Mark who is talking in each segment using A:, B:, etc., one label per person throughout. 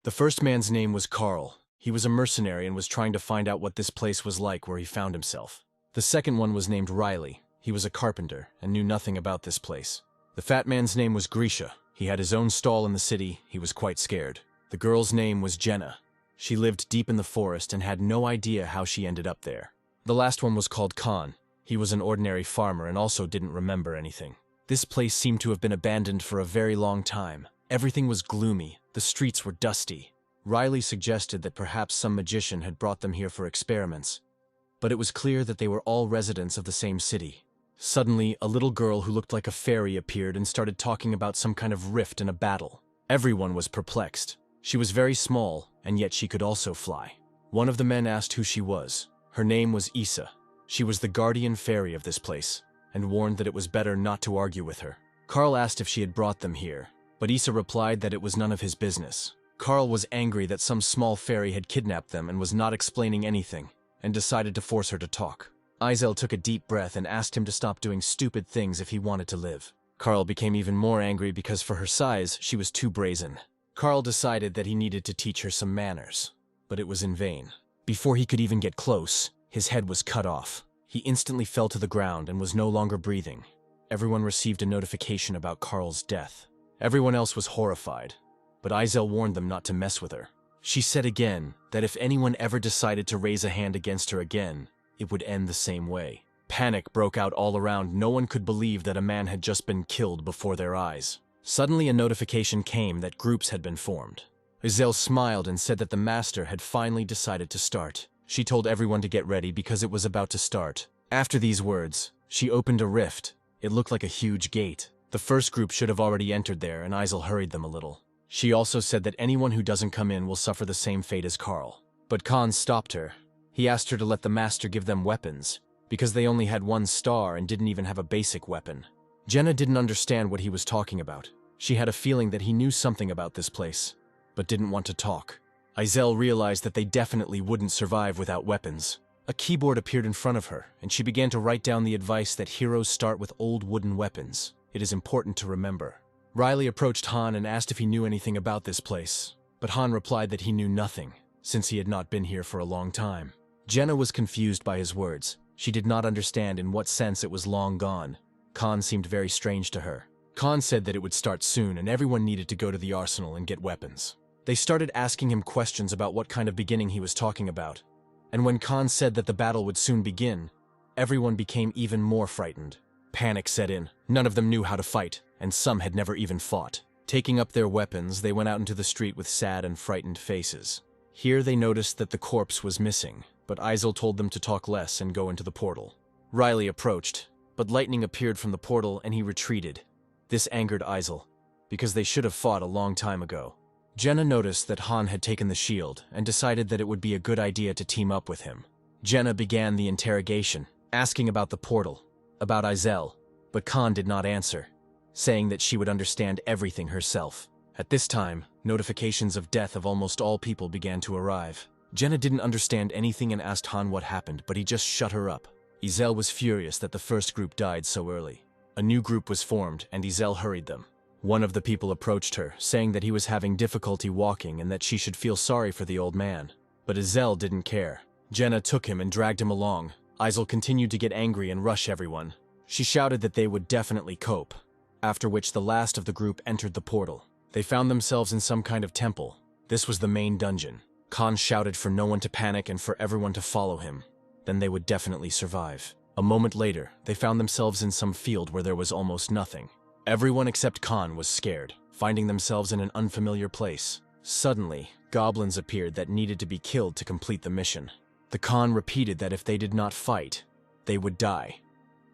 A: The first man's name was Carl. He was a mercenary and was trying to find out what this place was like where he found himself. The second one was named Riley. He was a carpenter and knew nothing about this place. The fat man's name was Grisha. He had his own stall in the city. He was quite scared. The girl's name was Jenna. She lived deep in the forest and had no idea how she ended up there. The last one was called Khan. He was an ordinary farmer and also didn't remember anything. This place seemed to have been abandoned for a very long time. Everything was gloomy. The streets were dusty. Riley suggested that perhaps some magician had brought them here for experiments, but it was clear that they were all residents of the same city. Suddenly, a little girl who looked like a fairy appeared and started talking about some kind of rift in a battle. Everyone was perplexed. She was very small, and yet she could also fly. One of the men asked who she was. Her name was Issa. She was the guardian fairy of this place, and warned that it was better not to argue with her. Carl asked if she had brought them here, but Issa replied that it was none of his business. Carl was angry that some small fairy had kidnapped them and was not explaining anything, and decided to force her to talk. Izel took a deep breath and asked him to stop doing stupid things if he wanted to live. Carl became even more angry because for her size, she was too brazen. Carl decided that he needed to teach her some manners, but it was in vain. Before he could even get close, his head was cut off. He instantly fell to the ground and was no longer breathing. Everyone received a notification about Carl's death. Everyone else was horrified, but Izel warned them not to mess with her. She said again that if anyone ever decided to raise a hand against her again, it would end the same way. Panic broke out all around. No one could believe that a man had just been killed before their eyes. Suddenly a notification came that groups had been formed. Izel smiled and said that the master had finally decided to start. She told everyone to get ready because it was about to start. After these words, she opened a rift. It looked like a huge gate. The first group should have already entered there, and Izel hurried them a little. She also said that anyone who doesn't come in will suffer the same fate as Carl. But Khan stopped her. He asked her to let the master give them weapons, because they only had one star and didn't even have a basic weapon. Jenna didn't understand what he was talking about. She had a feeling that he knew something about this place, but didn't want to talk. Izel realized that they definitely wouldn't survive without weapons. A keyboard appeared in front of her, and she began to write down the advice that heroes start with old wooden weapons. It is important to remember. Riley approached Han and asked if he knew anything about this place, but Han replied that he knew nothing, since he had not been here for a long time. Jenna was confused by his words. She did not understand in what sense it was long gone. Khan seemed very strange to her. Khan said that it would start soon and everyone needed to go to the arsenal and get weapons. They started asking him questions about what kind of beginning he was talking about. And when Khan said that the battle would soon begin, everyone became even more frightened. Panic set in. None of them knew how to fight, and some had never even fought. Taking up their weapons, they went out into the street with sad and frightened faces. Here they noticed that the corpse was missing, but Izel told them to talk less and go into the portal. Riley approached, but lightning appeared from the portal and he retreated. This angered Izel, because they should have fought a long time ago. Jenna noticed that Han had taken the shield and decided that it would be a good idea to team up with him. Jenna began the interrogation, asking about the portal, about Izel, but Khan did not answer, saying that she would understand everything herself. At this time, notifications of death of almost all people began to arrive. Jenna didn't understand anything and asked Han what happened, but he just shut her up. Izel was furious that the first group died so early. A new group was formed, and Izel hurried them. One of the people approached her, saying that he was having difficulty walking and that she should feel sorry for the old man. But Izel didn't care. Jenna took him and dragged him along. Izel continued to get angry and rush everyone. She shouted that they would definitely cope, after which the last of the group entered the portal. They found themselves in some kind of temple. This was the main dungeon. Khan shouted for no one to panic and for everyone to follow him. Then they would definitely survive. A moment later, they found themselves in some field where there was almost nothing. Everyone except Khan was scared, finding themselves in an unfamiliar place. Suddenly, goblins appeared that needed to be killed to complete the mission. The Khan repeated that if they did not fight, they would die,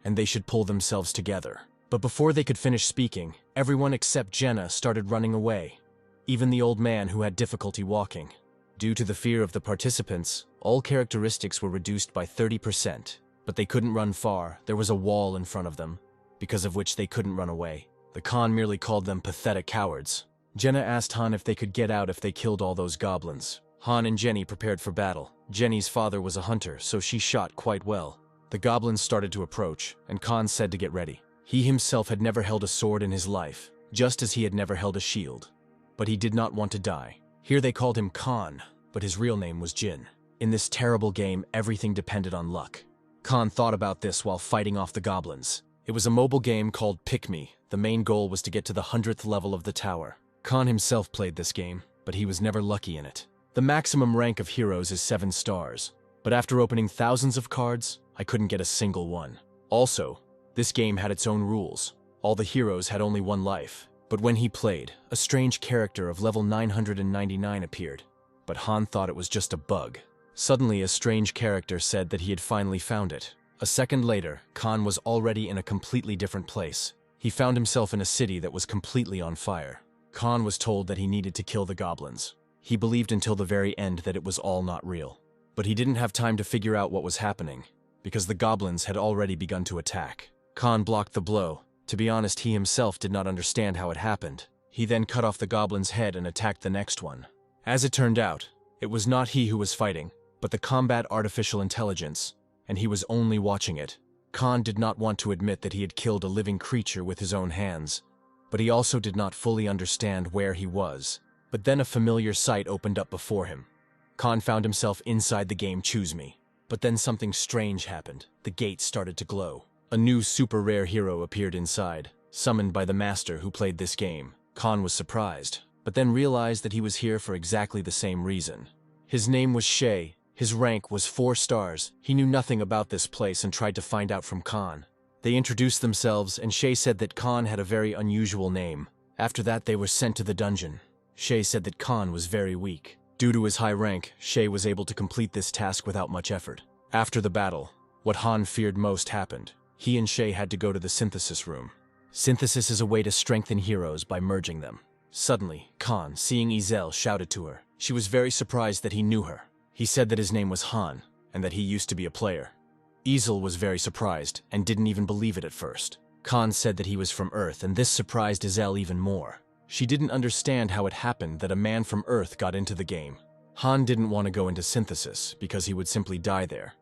A: and they should pull themselves together. But before they could finish speaking, everyone except Jenna started running away, even the old man who had difficulty walking. Due to the fear of the participants, all characteristics were reduced by 30%, but they couldn't run far. There was a wall in front of them, because of which they couldn't run away. The Khan merely called them pathetic cowards. Jenna asked Han if they could get out if they killed all those goblins. Han and Jenny prepared for battle. Jenny's father was a hunter, so she shot quite well. The goblins started to approach, and Khan said to get ready. He himself had never held a sword in his life, just as he had never held a shield. But he did not want to die. Here they called him Khan, but his real name was Jin. In this terrible game, everything depended on luck. Khan thought about this while fighting off the goblins. It was a mobile game called Pick Me. The main goal was to get to the 100th level of the tower. Khan himself played this game, but he was never lucky in it. The maximum rank of heroes is 7 stars, but after opening thousands of cards, I couldn't get a single one. Also, this game had its own rules. All the heroes had only 1 life, but when he played, a strange character of level 999 appeared. But Han thought it was just a bug. Suddenly, a strange character said that he had finally found it. A second later, Khan was already in a completely different place. He found himself in a city that was completely on fire. Khan was told that he needed to kill the goblins. He believed until the very end that it was all not real. But he didn't have time to figure out what was happening, because the goblins had already begun to attack. Khan blocked the blow. To be honest, he himself did not understand how it happened. He then cut off the goblin's head and attacked the next one. As it turned out, it was not he who was fighting, but the combat artificial intelligence, and he was only watching it. Khan did not want to admit that he had killed a living creature with his own hands, but he also did not fully understand where he was. But then a familiar sight opened up before him. Khan found himself inside the game Choose Me. But then something strange happened. The gate started to glow. A new super rare hero appeared inside, summoned by the master who played this game. Khan was surprised, but then realized that he was here for exactly the same reason. His name was Shay. His rank was 4 stars. He knew nothing about this place and tried to find out from Khan. They introduced themselves, and Shay said that Khan had a very unusual name. After that, they were sent to the dungeon. Shay said that Khan was very weak. Due to his high rank, Shay was able to complete this task without much effort. After the battle, what Han feared most happened. He and Shay had to go to the synthesis room. Synthesis is a way to strengthen heroes by merging them. Suddenly, Khan, seeing Ezel, shouted to her. She was very surprised that he knew her. He said that his name was Han, and that he used to be a player. Ezel was very surprised, and didn't even believe it at first. Khan said that he was from Earth, and this surprised Ezel even more. She didn't understand how it happened that a man from Earth got into the game. Han didn't want to go into synthesis, because he would simply die there.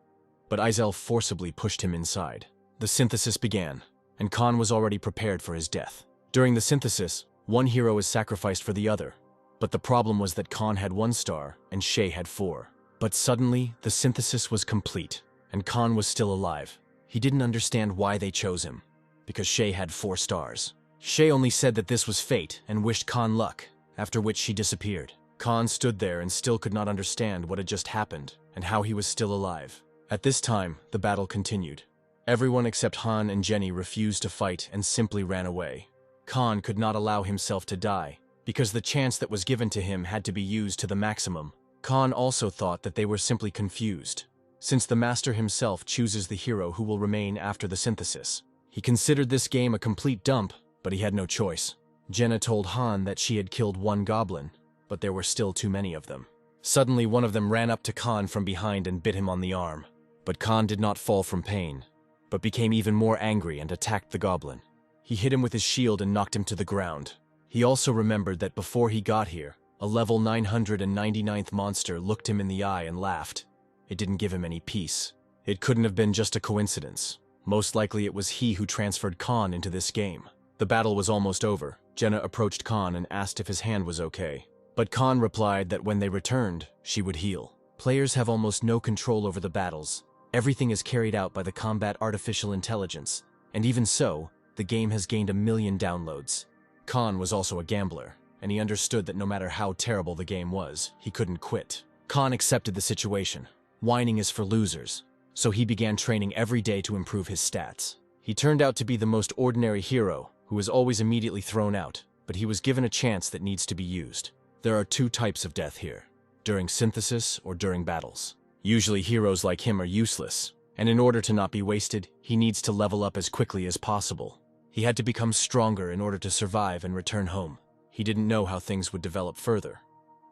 A: But Ezel forcibly pushed him inside. The synthesis began, and Khan was already prepared for his death. During the synthesis, one hero is sacrificed for the other. But the problem was that Khan had 1 star, and Shay had 4. But suddenly, the synthesis was complete, and Khan was still alive. He didn't understand why they chose him, because Shay had 4 stars. Shay only said that this was fate and wished Khan luck, after which she disappeared. Khan stood there and still could not understand what had just happened and how he was still alive. At this time, the battle continued. Everyone except Han and Jenny refused to fight and simply ran away. Khan could not allow himself to die, because the chance that was given to him had to be used to the maximum. Khan also thought that they were simply confused, since the master himself chooses the hero who will remain after the synthesis. He considered this game a complete dump, but he had no choice. Jenna told Han that she had killed 1 goblin, but there were still too many of them. Suddenly, one of them ran up to Khan from behind and bit him on the arm. But Khan did not fall from pain, but became even more angry and attacked the goblin. He hit him with his shield and knocked him to the ground. He also remembered that before he got here, a level 999th monster looked him in the eye and laughed. It didn't give him any peace. It couldn't have been just a coincidence. Most likely it was he who transferred Khan into this game. The battle was almost over. Jenna approached Khan and asked if his hand was okay. But Khan replied that when they returned, she would heal. Players have almost no control over the battles. Everything is carried out by the combat artificial intelligence. And even so, the game has gained 1 million downloads. Khan was also a gambler, and he understood that no matter how terrible the game was, he couldn't quit. Khan accepted the situation. Whining is for losers. So he began training every day to improve his stats. He turned out to be the most ordinary hero, who was always immediately thrown out, but he was given a chance that needs to be used. There are 2 types of death here, during synthesis or during battles. Usually heroes like him are useless, and in order to not be wasted, he needs to level up as quickly as possible. He had to become stronger in order to survive and return home. He didn't know how things would develop further,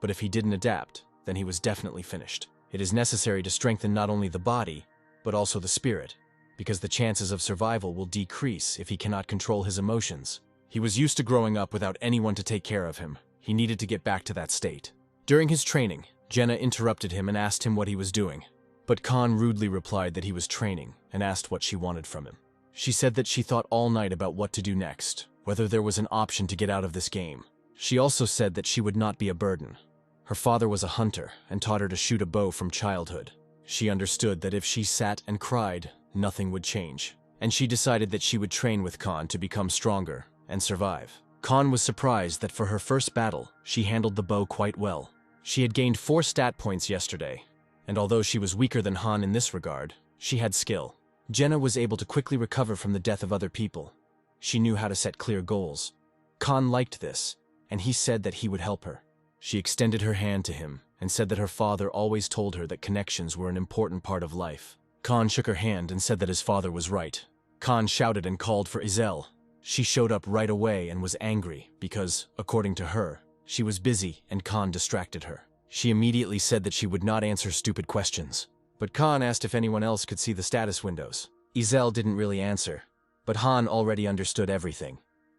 A: but if he didn't adapt, then he was definitely finished. It is necessary to strengthen not only the body, but also the spirit, because the chances of survival will decrease if he cannot control his emotions. He was used to growing up without anyone to take care of him. He needed to get back to that state. During his training, Jenna interrupted him and asked him what he was doing. But Khan rudely replied that he was training and asked what she wanted from him. She said that she thought all night about what to do next, whether there was an option to get out of this game. She also said that she would not be a burden. Her father was a hunter and taught her to shoot a bow from childhood. She understood that if she sat and cried, nothing would change, and she decided that she would train with Khan to become stronger and survive. Khan was surprised that for her first battle, she handled the bow quite well. She had gained 4 stat points yesterday, and although she was weaker than Han in this regard, she had skill. Jenna was able to quickly recover from the death of other people. She knew how to set clear goals. Khan liked this, and he said that he would help her. She extended her hand to him and said that her father always told her that connections were an important part of life. Khan shook her hand and said that his father was right. Khan shouted and called for Izel. She showed up right away and was angry because, according to her, she was busy and Khan distracted her. She immediately said that she would not answer stupid questions. But Khan asked if anyone else could see the status windows. Izel didn't really answer, but Han already understood everything.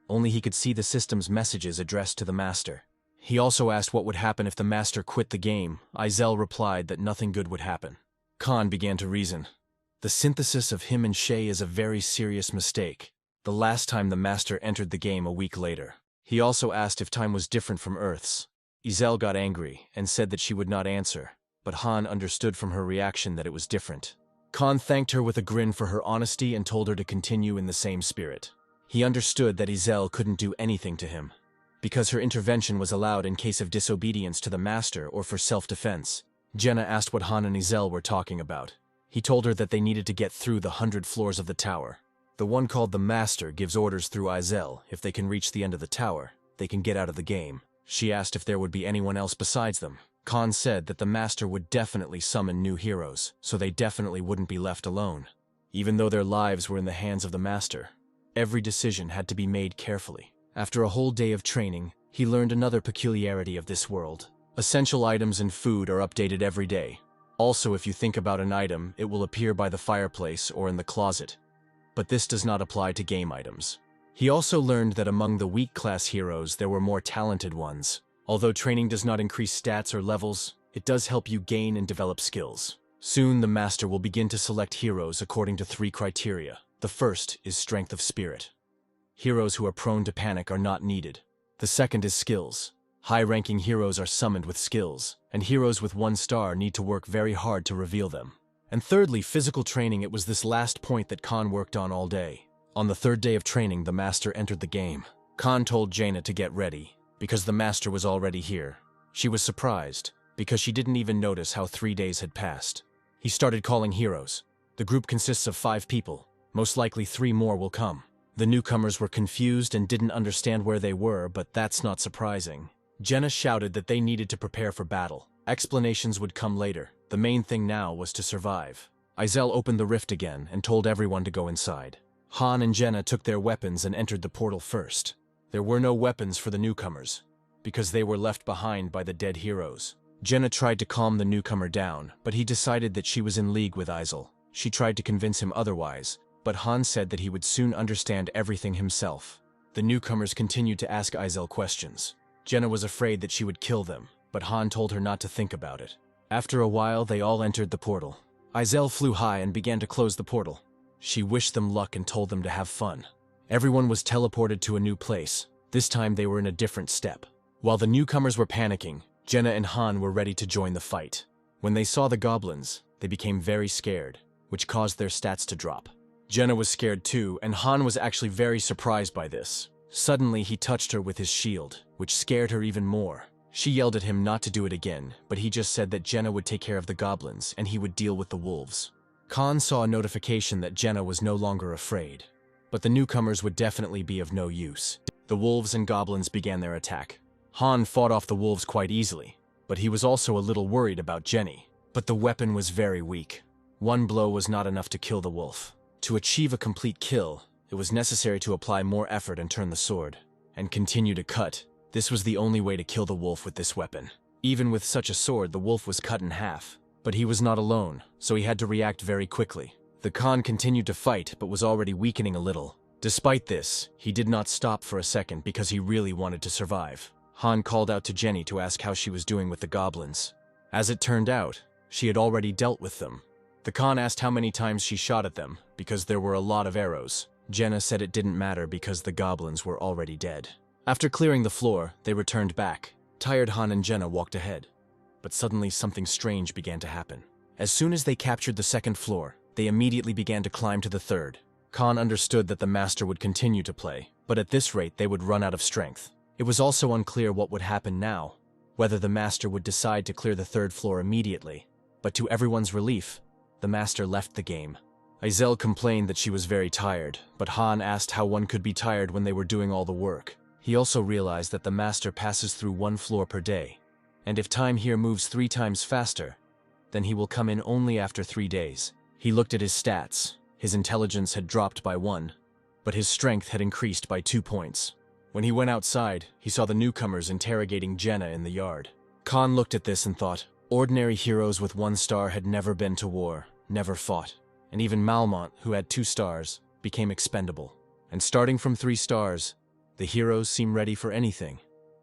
A: Only he could see the system's messages addressed to the master. He also asked what would happen if the master quit the game. Izel replied that nothing good would happen. Khan began to reason. The synthesis of him and Shay is a very serious mistake. The last time the master entered the game a week later. He also asked if time was different from Earth's. Izel got angry and said that she would not answer, but Han understood from her reaction that it was different. Khan thanked her with a grin for her honesty and told her to continue in the same spirit. He understood that Izel couldn't do anything to him, because her intervention was allowed in case of disobedience to the master or for self-defense. Jenna asked what Han and Izel were talking about. He told her that they needed to get through the 100 floors of the tower. The one called the Master gives orders through Izel. If they can reach the end of the tower, they can get out of the game. She asked if there would be anyone else besides them. Khan said that the Master would definitely summon new heroes, so they definitely wouldn't be left alone. Even though their lives were in the hands of the Master, every decision had to be made carefully. After a whole day of training, he learned another peculiarity of this world. Essential items and food are updated every day. Also, if you think about an item, it will appear by the fireplace or in the closet. But this does not apply to game items. He also learned that among the weak class heroes there were more talented ones. Although training does not increase stats or levels, it does help you gain and develop skills. Soon the master will begin to select heroes according to 3 criteria. The first is strength of spirit. Heroes who are prone to panic are not needed. The second is skills. High-ranking heroes are summoned with skills, and heroes with 1 star need to work very hard to reveal them. And thirdly, physical training. It was this last point that Khan worked on all day. On the 3rd day of training, the master entered the game. Khan told Jaina to get ready, because the master was already here. She was surprised, because she didn't even notice how 3 days had passed. He started calling heroes. The group consists of 5 people. Most likely 3 more will come. The newcomers were confused and didn't understand where they were, but that's not surprising. Jenna shouted that they needed to prepare for battle. Explanations would come later. The main thing now was to survive. Izel opened the rift again and told everyone to go inside. Han and Jenna took their weapons and entered the portal first. There were no weapons for the newcomers, because they were left behind by the dead heroes. Jenna tried to calm the newcomer down, but he decided that she was in league with Izel. She tried to convince him otherwise, but Han said that he would soon understand everything himself. The newcomers continued to ask Izel questions. Jenna was afraid that she would kill them, but Han told her not to think about it. After a while, they all entered the portal. Izel flew high and began to close the portal. She wished them luck and told them to have fun. Everyone was teleported to a new place. This time they were in a different step. While the newcomers were panicking, Jenna and Han were ready to join the fight. When they saw the goblins, they became very scared, which caused their stats to drop. Jenna was scared too, and Han was actually very surprised by this. Suddenly, he touched her with his shield, which scared her even more. She yelled at him not to do it again, but he just said that Jenna would take care of the goblins and he would deal with the wolves. Khan saw a notification that Jenna was no longer afraid, but the newcomers would definitely be of no use. The wolves and goblins began their attack. Han fought off the wolves quite easily, but he was also a little worried about Jenny. But the weapon was very weak. 1 blow was not enough to kill the wolf. To achieve a complete kill, it was necessary to apply more effort and turn the sword, and continue to cut. This was the only way to kill the wolf with this weapon. Even with such a sword, the wolf was cut in half. But he was not alone, so he had to react very quickly. The Khan continued to fight, but was already weakening a little. Despite this, he did not stop for a second because he really wanted to survive. Han called out to Jenny to ask how she was doing with the goblins. As it turned out, she had already dealt with them. The Khan asked how many times she shot at them, because there were a lot of arrows. Jenna said it didn't matter because the goblins were already dead. After clearing the floor, they returned back. Tired Han and Jenna walked ahead. but suddenly something strange began to happen. As soon as they captured the second floor, they immediately began to climb to the third. Khan understood that the master would continue to play, but at this rate they would run out of strength. It was also unclear what would happen now, whether the master would decide to clear the third floor immediately. But to everyone's relief, the master left the game. Aizel complained that she was very tired, but Han asked how one could be tired when they were doing all the work. He also realized that the master passes through one floor per day, and if time here moves 3 times faster, then he will come in only after 3 days. He looked at his stats. His intelligence had dropped by 1, but his strength had increased by 2 points. When he went outside, he saw the newcomers interrogating Jenna in the yard. Khan looked at this and thought, ordinary heroes with 1 star had never been to war, never fought. And even Malmont, who had 2 stars, became expendable. And starting from 3 stars, the heroes seem ready for anything,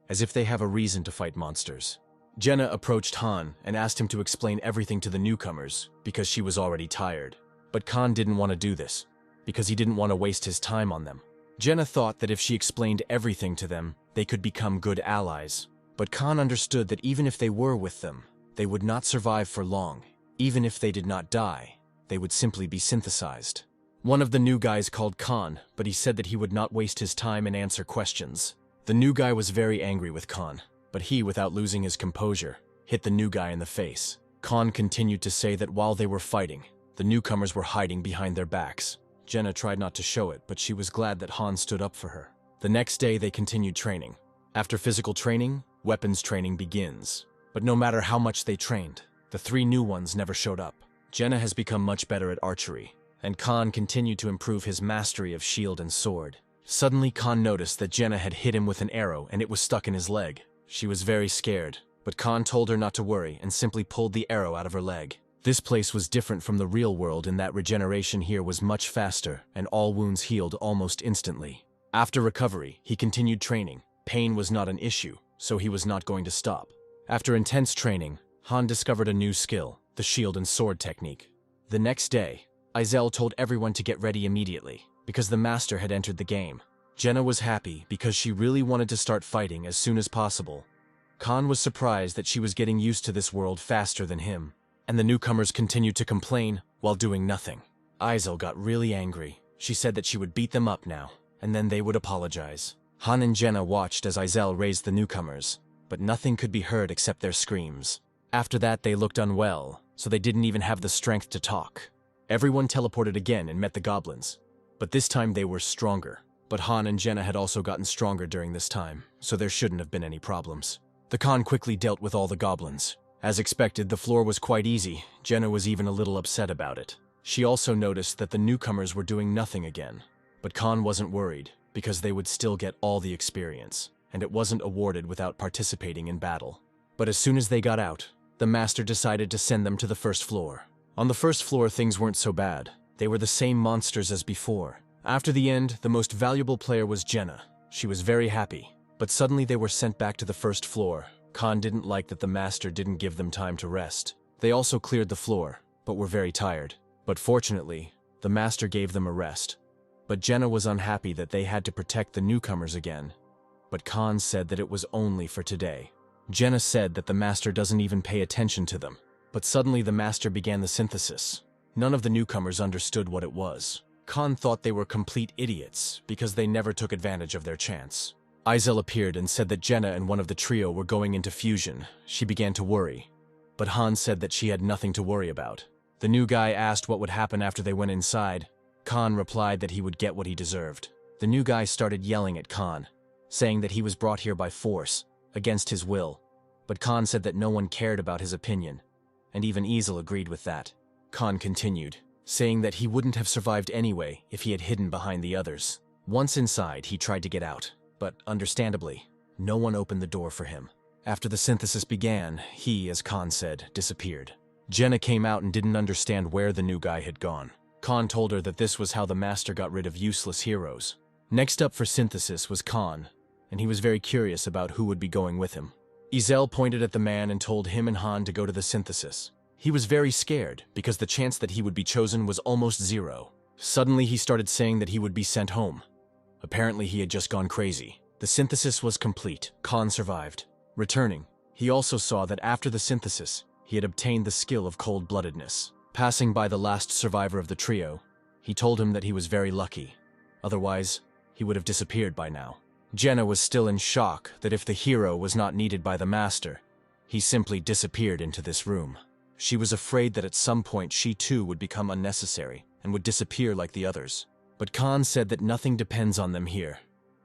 A: as if they have a reason to fight monsters. Jenna approached Han and asked him to explain everything to the newcomers because she was already tired. But Khan didn't want to do this, because he didn't want to waste his time on them. Jenna thought that if she explained everything to them, they could become good allies. But Khan understood that even if they were with them, they would not survive for long. Even if they did not die, they would simply be synthesized. One of the new guys called Khan, but he said that he would not waste his time and answer questions. The new guy was very angry with Khan, but he, without losing his composure, hit the new guy in the face. Khan continued to say that while they were fighting, the newcomers were hiding behind their backs. Jenna tried not to show it, but she was glad that Han stood up for her. The next day, they continued training. After physical training, weapons training begins. But no matter how much they trained, the 3 new ones never showed up. Jenna has become much better at archery, and Khan continued to improve his mastery of shield and sword. Suddenly, Khan noticed that Jenna had hit him with an arrow and it was stuck in his leg. She was very scared, but Khan told her not to worry and simply pulled the arrow out of her leg. This place was different from the real world in that regeneration here was much faster and all wounds healed almost instantly. After recovery, he continued training. Pain was not an issue, so he was not going to stop. After intense training, Han discovered a new skill, the shield and sword technique. The next day, Aizel told everyone to get ready immediately, because the master had entered the game. Jenna was happy because she really wanted to start fighting as soon as possible. Khan was surprised that she was getting used to this world faster than him, and the newcomers continued to complain while doing nothing. Aizel got really angry. She said that she would beat them up now, and then they would apologize. Han and Jenna watched as Aizel raised the newcomers, but nothing could be heard except their screams. After that, they looked unwell, so they didn't even have the strength to talk. Everyone teleported again and met the goblins, but this time they were stronger. But Han and Jenna had also gotten stronger during this time, so there shouldn't have been any problems. The Khan quickly dealt with all the goblins. As expected, the floor was quite easy. Jenna was even a little upset about it. She also noticed that the newcomers were doing nothing again. But Khan wasn't worried, because they would still get all the experience, and it wasn't awarded without participating in battle. But as soon as they got out, the master decided to send them to the first floor. On the first floor, things weren't so bad. They were the same monsters as before. After the end, the most valuable player was Jenna. She was very happy, but suddenly they were sent back to the first floor. Khan didn't like that the master didn't give them time to rest. They also cleared the floor, but were very tired. But fortunately, the master gave them a rest. But Jenna was unhappy that they had to protect the newcomers again. But Khan said that it was only for today. Jenna said that the master doesn't even pay attention to them. But suddenly the master began the synthesis. None of the newcomers understood what it was. Khan thought they were complete idiots because they never took advantage of their chance. Aizel appeared and said that Jenna and one of the trio were going into fusion. She began to worry. But Han said that she had nothing to worry about. The new guy asked what would happen after they went inside. Khan replied that he would get what he deserved. The new guy started yelling at Khan, saying that he was brought here by force, against his will. But Khan said that no one cared about his opinion, and even Aizel agreed with that. Khan continued, saying that he wouldn't have survived anyway if he had hidden behind the others. Once inside, he tried to get out, but understandably, no one opened the door for him. After the synthesis began, he, as Khan said, disappeared. Jenna came out and didn't understand where the new guy had gone. Khan told her that this was how the master got rid of useless heroes. Next up for synthesis was Khan, and he was very curious about who would be going with him. Aizel pointed at the man and told him and Han to go to the synthesis. He was very scared because the chance that he would be chosen was almost zero. Suddenly he started saying that he would be sent home. Apparently he had just gone crazy. The synthesis was complete. Khan survived. Returning, He also saw that after the synthesis, he had obtained the skill of cold-bloodedness. Passing by the last survivor of the trio, he told him that he was very lucky. Otherwise, he would have disappeared by now. Jenna was still in shock that if the hero was not needed by the master, he simply disappeared into this room. She was afraid that at some point she too would become unnecessary and would disappear like the others. But Khan said that nothing depends on them here.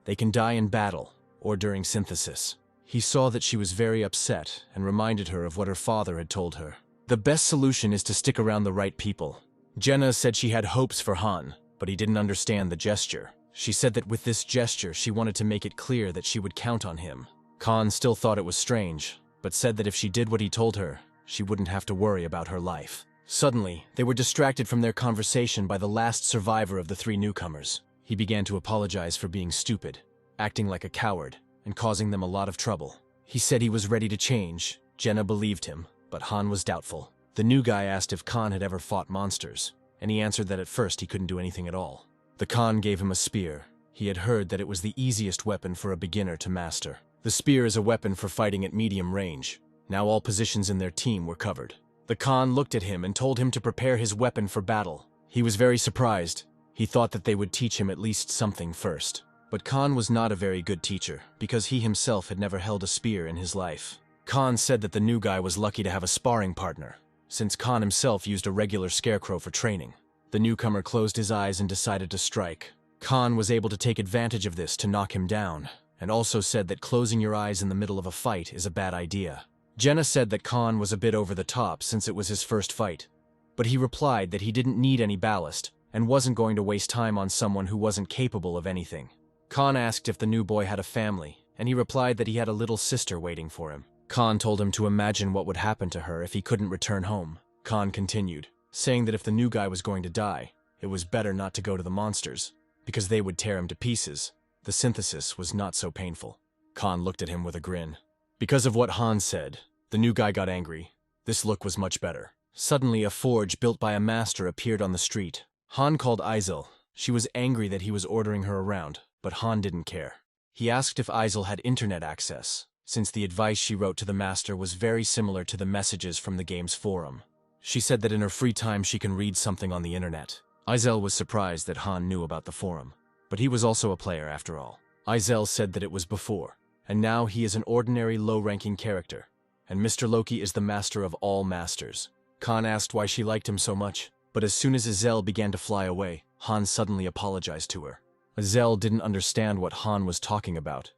A: They can die in battle or during synthesis. He saw that she was very upset and reminded her of what her father had told her. The best solution is to stick around the right people. Jenna said she had hopes for Han, but he didn't understand the gesture. She said that with this gesture she wanted to make it clear that she would count on him. Khan still thought it was strange, but said that if she did what he told her, she wouldn't have to worry about her life. Suddenly, they were distracted from their conversation by the last survivor of the 3 newcomers. He began to apologize for being stupid, acting like a coward, and causing them a lot of trouble. He said he was ready to change. Jenna believed him, but Han was doubtful. The new guy asked if Khan had ever fought monsters, and he answered that at first he couldn't do anything at all. The Khan gave him a spear. He had heard that it was the easiest weapon for a beginner to master. The spear is a weapon for fighting at medium range. Now all positions in their team were covered. The Khan looked at him and told him to prepare his weapon for battle. He was very surprised. He thought that they would teach him at least something first. But Khan was not a very good teacher, because he himself had never held a spear in his life. Khan said that the new guy was lucky to have a sparring partner, since Khan himself used a regular scarecrow for training. The newcomer closed his eyes and decided to strike. Khan was able to take advantage of this to knock him down, and also said that closing your eyes in the middle of a fight is a bad idea. Jenna said that Khan was a bit over the top since it was his first fight, but he replied that he didn't need any ballast and wasn't going to waste time on someone who wasn't capable of anything. Khan asked if the new boy had a family, and he replied that he had a little sister waiting for him. Khan told him to imagine what would happen to her if he couldn't return home. Khan continued, saying that if the new guy was going to die, it was better not to go to the monsters, because they would tear him to pieces. The synthesis was not so painful. Khan looked at him with a grin. Because of what Han said, the new guy got angry. This look was much better. Suddenly, a forge built by a master appeared on the street. Han called Aizel. She was angry that he was ordering her around, but Han didn't care. He asked if Aizel had internet access, since the advice she wrote to the master was very similar to the messages from the game's forum. She said that in her free time she can read something on the internet. Aizel was surprised that Han knew about the forum, but he was also a player after all. Aizel said that it was before, and now he is an ordinary low-ranking character, and Mr. Loki is the master of all masters. Khan asked why she liked him so much, but as soon as Aizel began to fly away, Han suddenly apologized to her. Aizel didn't understand what Han was talking about,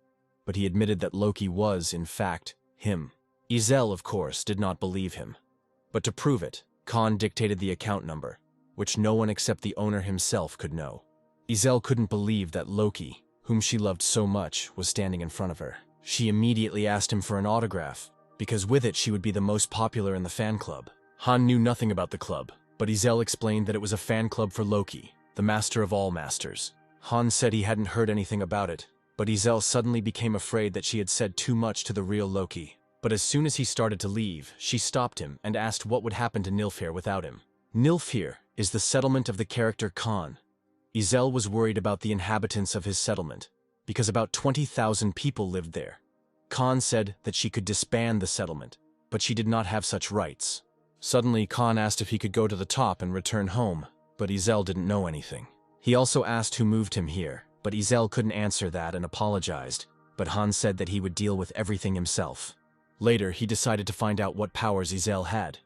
A: but he admitted that Loki was, in fact, him. Aizel, of course, did not believe him. But to prove it, Khan dictated the account number, which no one except the owner himself could know. Aizel couldn't believe that Loki, whom she loved so much, was standing in front of her. She immediately asked him for an autograph, because with it she would be the most popular in the fan club. Han knew nothing about the club, but Aizel explained that it was a fan club for Loki, the master of all masters. Han said he hadn't heard anything about it, but Aizel suddenly became afraid that she had said too much to the real Loki. But as soon as he started to leave, she stopped him and asked what would happen to Nilfheim without him. Nilfheim is the settlement of the character Khan. Aizel was worried about the inhabitants of his settlement, because about 20,000 people lived there. Khan said that she could disband the settlement, but she did not have such rights. Suddenly, Khan asked if he could go to the top and return home, but Aizel didn't know anything. He also asked who moved him here, but Aizel couldn't answer that and apologized, but Han said that he would deal with everything himself. Later, he decided to find out what powers Aizel had.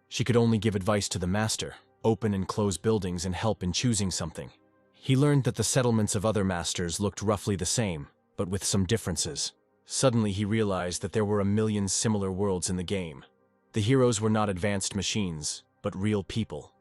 A: She could only give advice to the master, open and close buildings, and help in choosing something. He learned that the settlements of other masters looked roughly the same, but with some differences. Suddenly he realized that there were a million similar worlds in the game. The heroes were not advanced machines, but real people.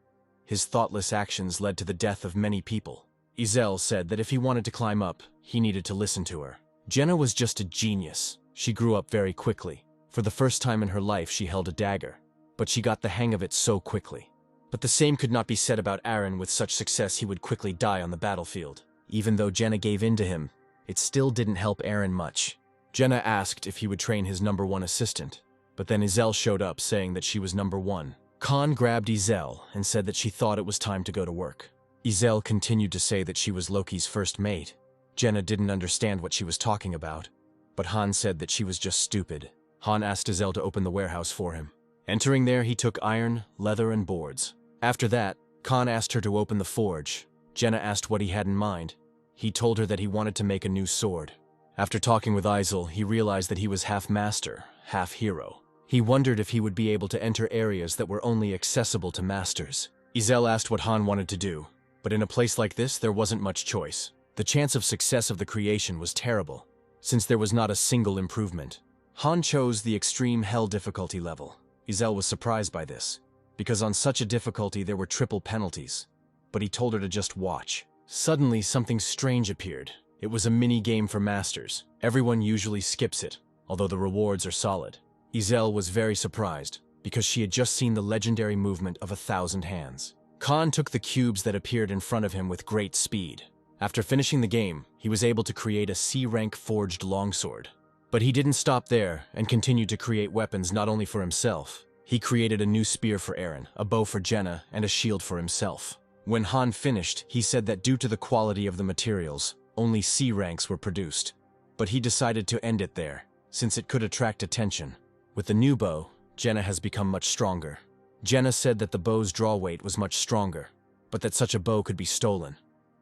A: His thoughtless actions led to the death of many people. Aizel said that if he wanted to climb up, he needed to listen to her. Jenna was just a genius. She grew up very quickly. For the first time in her life she held a dagger, but she got the hang of it so quickly. But the same could not be said about Aaron. With such success he would quickly die on the battlefield. Even though Jenna gave in to him, it still didn't help Aaron much. Jenna asked if he would train his #1 assistant, but then Aizel showed up saying that she was #1. Khan grabbed Aizel and said that she thought it was time to go to work. Aizel continued to say that she was Loki's first mate. Jenna didn't understand what she was talking about, but Han said that she was just stupid. Han asked Izel to open the warehouse for him. Entering there, he took iron, leather, and boards. After that, Khan asked her to open the forge. Jenna asked what he had in mind. He told her that he wanted to make a new sword. After talking with Izel, he realized that he was half master, half hero. He wondered if he would be able to enter areas that were only accessible to masters. Izel asked what Han wanted to do, but in a place like this, there wasn't much choice. The chance of success of the creation was terrible, since there was not a single improvement. Han chose the extreme hell difficulty level. Izel was surprised by this, because on such a difficulty there were triple penalties. But he told her to just watch. Suddenly, something strange appeared. It was a mini-game for masters. Everyone usually skips it, although the rewards are solid. Izel was very surprised, because she had just seen the legendary movement of 1,000 hands. Khan took the cubes that appeared in front of him with great speed. After finishing the game, he was able to create a C-rank forged longsword. But he didn't stop there and continued to create weapons not only for himself. He created a new spear for Eren, a bow for Jenna, and a shield for himself. When Han finished, he said that due to the quality of the materials, only C ranks were produced. But he decided to end it there, since it could attract attention. With the new bow, Jenna has become much stronger. Jenna said that the bow's draw weight was much stronger, but that such a bow could be stolen.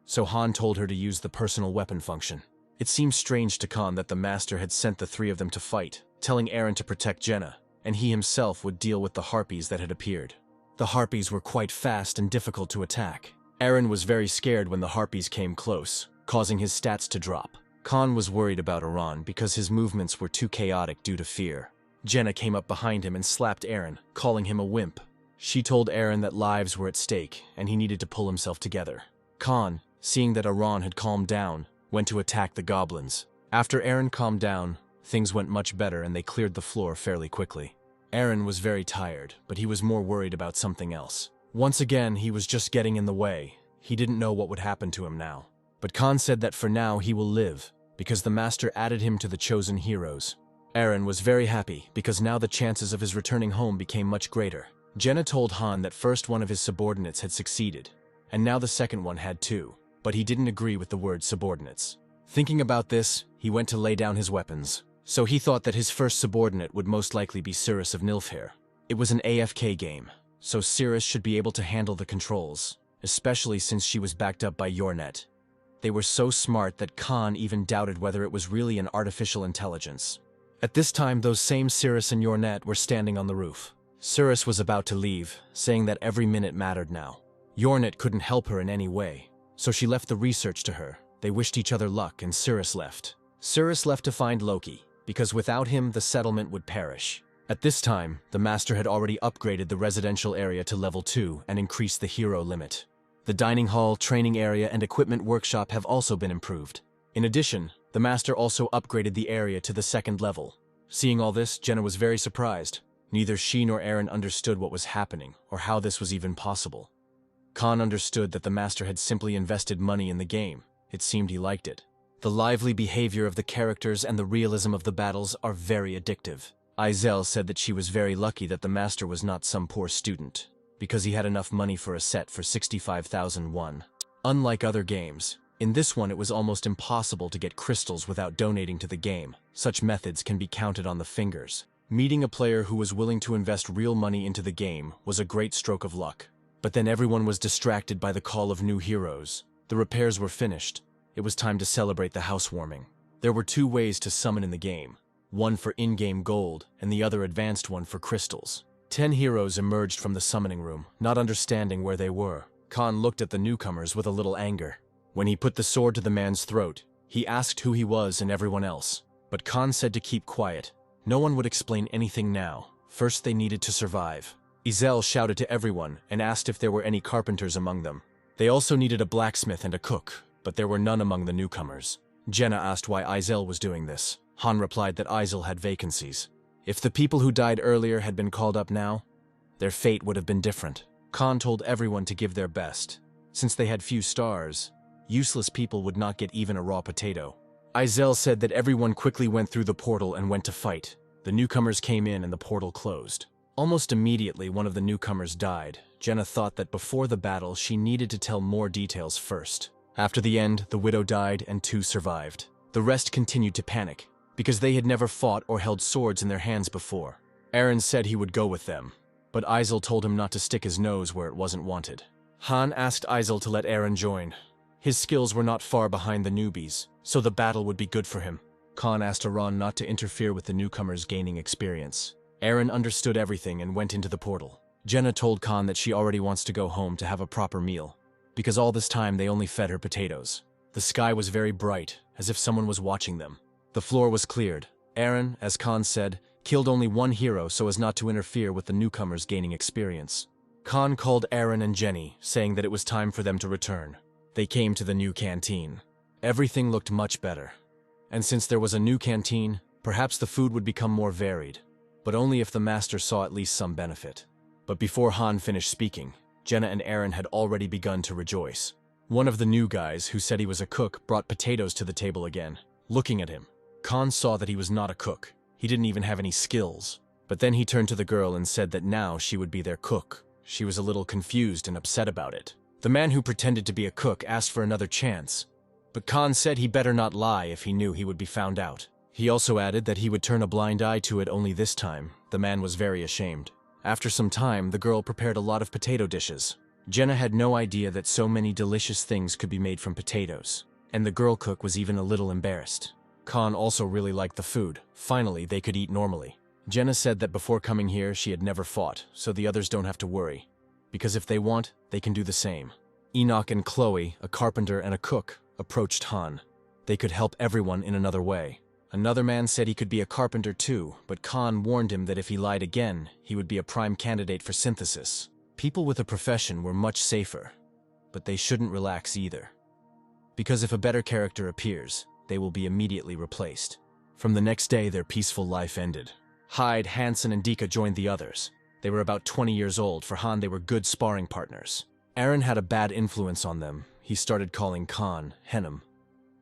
A: So Han told her to use the personal weapon function. It seemed strange to Khan that the master had sent the three of them to fight, telling Eren to protect Jenna, and he himself would deal with the harpies that had appeared. The harpies were quite fast and difficult to attack. Eren was very scared when the harpies came close, causing his stats to drop. Khan was worried about Eren because his movements were too chaotic due to fear. Jenna came up behind him and slapped Eren, calling him a wimp. She told Eren that lives were at stake and he needed to pull himself together. Khan, seeing that Eren had calmed down, went to attack the goblins. After Eren calmed down, things went much better and they cleared the floor fairly quickly. Eren was very tired, but he was more worried about something else. Once again, he was just getting in the way. He didn't know what would happen to him now. But Khan said that for now he will live, because the master added him to the chosen heroes. Eren was very happy, because now the chances of his returning home became much greater. Jenna told Han that first one of his subordinates had succeeded, and now the second one had too, but he didn't agree with the word subordinates. Thinking about this, he went to lay down his weapons. So he thought that his first subordinate would most likely be Cirrus of Nilfheim. It was an AFK game, so Cirrus should be able to handle the controls, especially since she was backed up by Yornet. They were so smart that Khan even doubted whether it was really an artificial intelligence. At this time, those same Cirrus and Yornet were standing on the roof. Cirrus was about to leave, saying that every minute mattered now. Yornet couldn't help her in any way, so she left the research to her. They wished each other luck and Cirrus left. Cirrus left to find Loki, because without him the settlement would perish. At this time, the master had already upgraded the residential area to level 2 and increased the hero limit. The dining hall, training area, and equipment workshop have also been improved. In addition, the master also upgraded the area to the 2nd level. Seeing all this, Jenna was very surprised. Neither she nor Eren understood what was happening or how this was even possible. Khan understood that the master had simply invested money in the game. It seemed he liked it. The lively behavior of the characters and the realism of the battles are very addictive. Izel said that she was very lucky that the master was not some poor student, because he had enough money for a set for 65,000 won. Unlike other games, in this one it was almost impossible to get crystals without donating to the game. Such methods can be counted on the fingers. Meeting a player who was willing to invest real money into the game was a great stroke of luck. But then everyone was distracted by the call of new heroes. The repairs were finished. It was time to celebrate the housewarming. There were 2 ways to summon in the game, one for in-game gold and the other advanced one for crystals. 10 heroes emerged from the summoning room, not understanding where they were. Khan looked at the newcomers with a little anger. When he put the sword to the man's throat, he asked who he was and everyone else. But Khan said to keep quiet. No one would explain anything now. First they needed to survive. Izel shouted to everyone and asked if there were any carpenters among them. They also needed a blacksmith and a cook, but there were none among the newcomers. Jenna asked why Izel was doing this. Han replied that Izel had vacancies. If the people who died earlier had been called up now, their fate would have been different. Khan told everyone to give their best. Since they had few stars, useless people would not get even a raw potato. Izel said that everyone quickly went through the portal and went to fight. The newcomers came in and the portal closed. Almost immediately, one of the newcomers died. Jenna thought that before the battle, she needed to tell more details first. After the end, the widow died and 2 survived. The rest continued to panic, because they had never fought or held swords in their hands before. Eren said he would go with them, but Aizel told him not to stick his nose where it wasn't wanted. Han asked Aizel to let Eren join. His skills were not far behind the newbies, so the battle would be good for him. Khan asked Aran not to interfere with the newcomers gaining experience. Eren understood everything and went into the portal. Jenna told Khan that she already wants to go home to have a proper meal, because all this time they only fed her potatoes. The sky was very bright, as if someone was watching them. The floor was cleared. Eren, as Khan said, killed only one hero so as not to interfere with the newcomers gaining experience. Khan called Eren and Jenny, saying that it was time for them to return. They came to the new canteen. Everything looked much better. And since there was a new canteen, perhaps the food would become more varied, but only if the master saw at least some benefit. But before Han finished speaking, Jenna and Eren had already begun to rejoice. One of the new guys, who said he was a cook, brought potatoes to the table again. Looking at him, Khan saw that he was not a cook. He didn't even have any skills. But then he turned to the girl and said that now she would be their cook. She was a little confused and upset about it. The man who pretended to be a cook asked for another chance, but Khan said he better not lie if he knew he would be found out. He also added that he would turn a blind eye to it only this time. The man was very ashamed. After some time, the girl prepared a lot of potato dishes. Jenna had no idea that so many delicious things could be made from potatoes, and the girl cook was even a little embarrassed. Khan also really liked the food. Finally, they could eat normally. Jenna said that before coming here, she had never fought, so the others don't have to worry, because if they want, they can do the same. Enoch and Chloe, a carpenter and a cook, approached Han. They could help everyone in another way. Another man said he could be a carpenter too, but Khan warned him that if he lied again, he would be a prime candidate for synthesis. People with a profession were much safer, but they shouldn't relax either, because if a better character appears, they will be immediately replaced. From the next day, their peaceful life ended. Hyde, Hansen, and Dika joined the others. They were about 20 years old. For Han, they were good sparring partners. Eren had a bad influence on them. He started calling Khan Henim.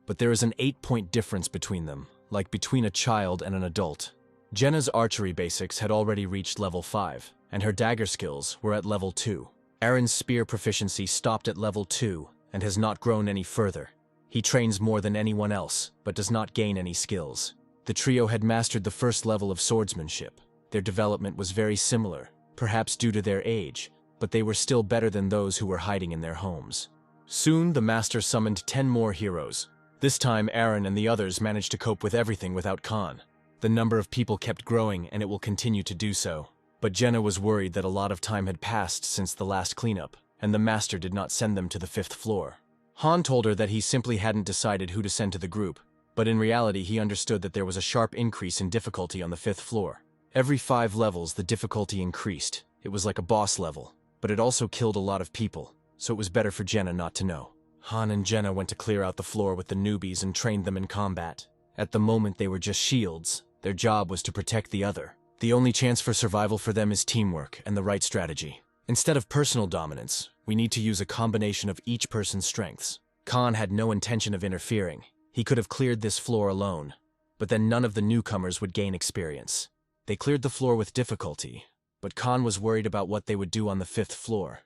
A: But there is an 8-point difference between them, like between a child and an adult. Jenna's archery basics had already reached level 5, and her dagger skills were at level 2. Eren's spear proficiency stopped at level 2 and has not grown any further. He trains more than anyone else, but does not gain any skills. The trio had mastered the first level of swordsmanship. Their development was very similar, perhaps due to their age, but they were still better than those who were hiding in their homes. Soon, the master summoned 10 more heroes. This time, Eren and the others managed to cope with everything without Khan. The number of people kept growing, and it will continue to do so. But Jenna was worried that a lot of time had passed since the last cleanup, and the master did not send them to the 5th floor. Han told her that he simply hadn't decided who to send to the group, but in reality he understood that there was a sharp increase in difficulty on the 5th floor. Every 5 levels, the difficulty increased. It was like a boss level, but it also killed a lot of people, so it was better for Jenna not to know. Han and Jenna went to clear out the floor with the newbies and trained them in combat. At the moment, they were just shields. Their job was to protect the other. The only chance for survival for them is teamwork and the right strategy. Instead of personal dominance, we need to use a combination of each person's strengths. Khan had no intention of interfering. He could have cleared this floor alone, but then none of the newcomers would gain experience. They cleared the floor with difficulty, but Khan was worried about what they would do on the 5th floor,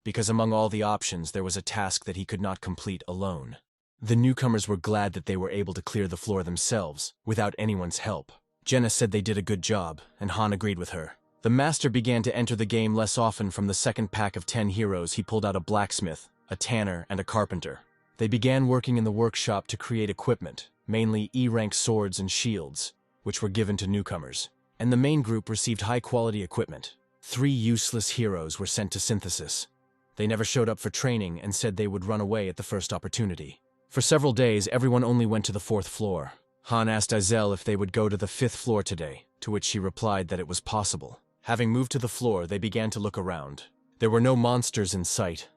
A: because among all the options there was a task that he could not complete alone. The newcomers were glad that they were able to clear the floor themselves, without anyone's help. Jenna said they did a good job, and Han agreed with her. The master began to enter the game less often. From the second pack of 10 heroes, he pulled out a blacksmith, a tanner, and a carpenter. They began working in the workshop to create equipment, mainly E-rank swords and shields, which were given to newcomers. And the main group received high-quality equipment. 3 useless heroes were sent to synthesis. They never showed up for training and said they would run away at the first opportunity. For several days, everyone only went to the 4th floor. Han asked Aizel if they would go to the 5th floor today, to which she replied that it was possible. Having moved to the floor, they began to look around. There were no monsters in sight,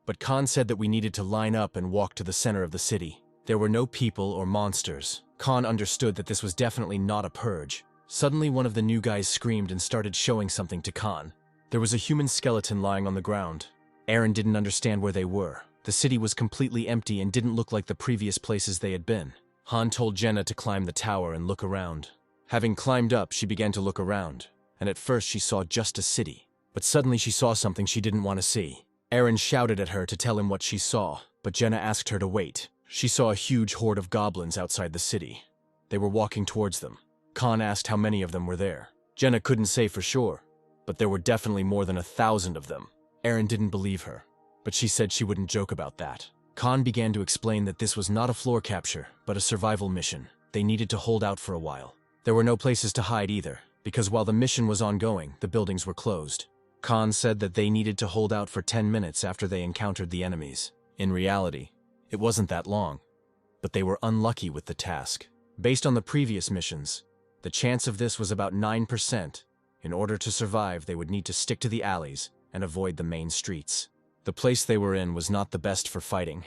A: but Khan said that we needed to line up and walk to the center of the city. There were no people or monsters. Khan understood that this was definitely not a purge. Suddenly, one of the new guys screamed and started showing something to Khan. There was a human skeleton lying on the ground. Eren didn't understand where they were. The city was completely empty and didn't look like the previous places they had been. Han told Jenna to climb the tower and look around. Having climbed up, she began to look around, and at first she saw just a city. But suddenly she saw something she didn't want to see. Eren shouted at her to tell him what she saw, but Jenna asked her to wait. She saw a huge horde of goblins outside the city. They were walking towards them. Khan asked how many of them were there. Jenna couldn't say for sure, but there were definitely more than 1,000 of them. Aaron didn't believe her, but she said she wouldn't joke about that. Khan began to explain that this was not a floor capture, but a survival mission. They needed to hold out for a while. There were no places to hide either, because while the mission was ongoing, the buildings were closed. Khan said that they needed to hold out for 10 minutes after they encountered the enemies. In reality, it wasn't that long, but they were unlucky with the task. Based on the previous missions, the chance of this was about 9%. In order to survive, they would need to stick to the alleys and avoid the main streets. The place they were in was not the best for fighting,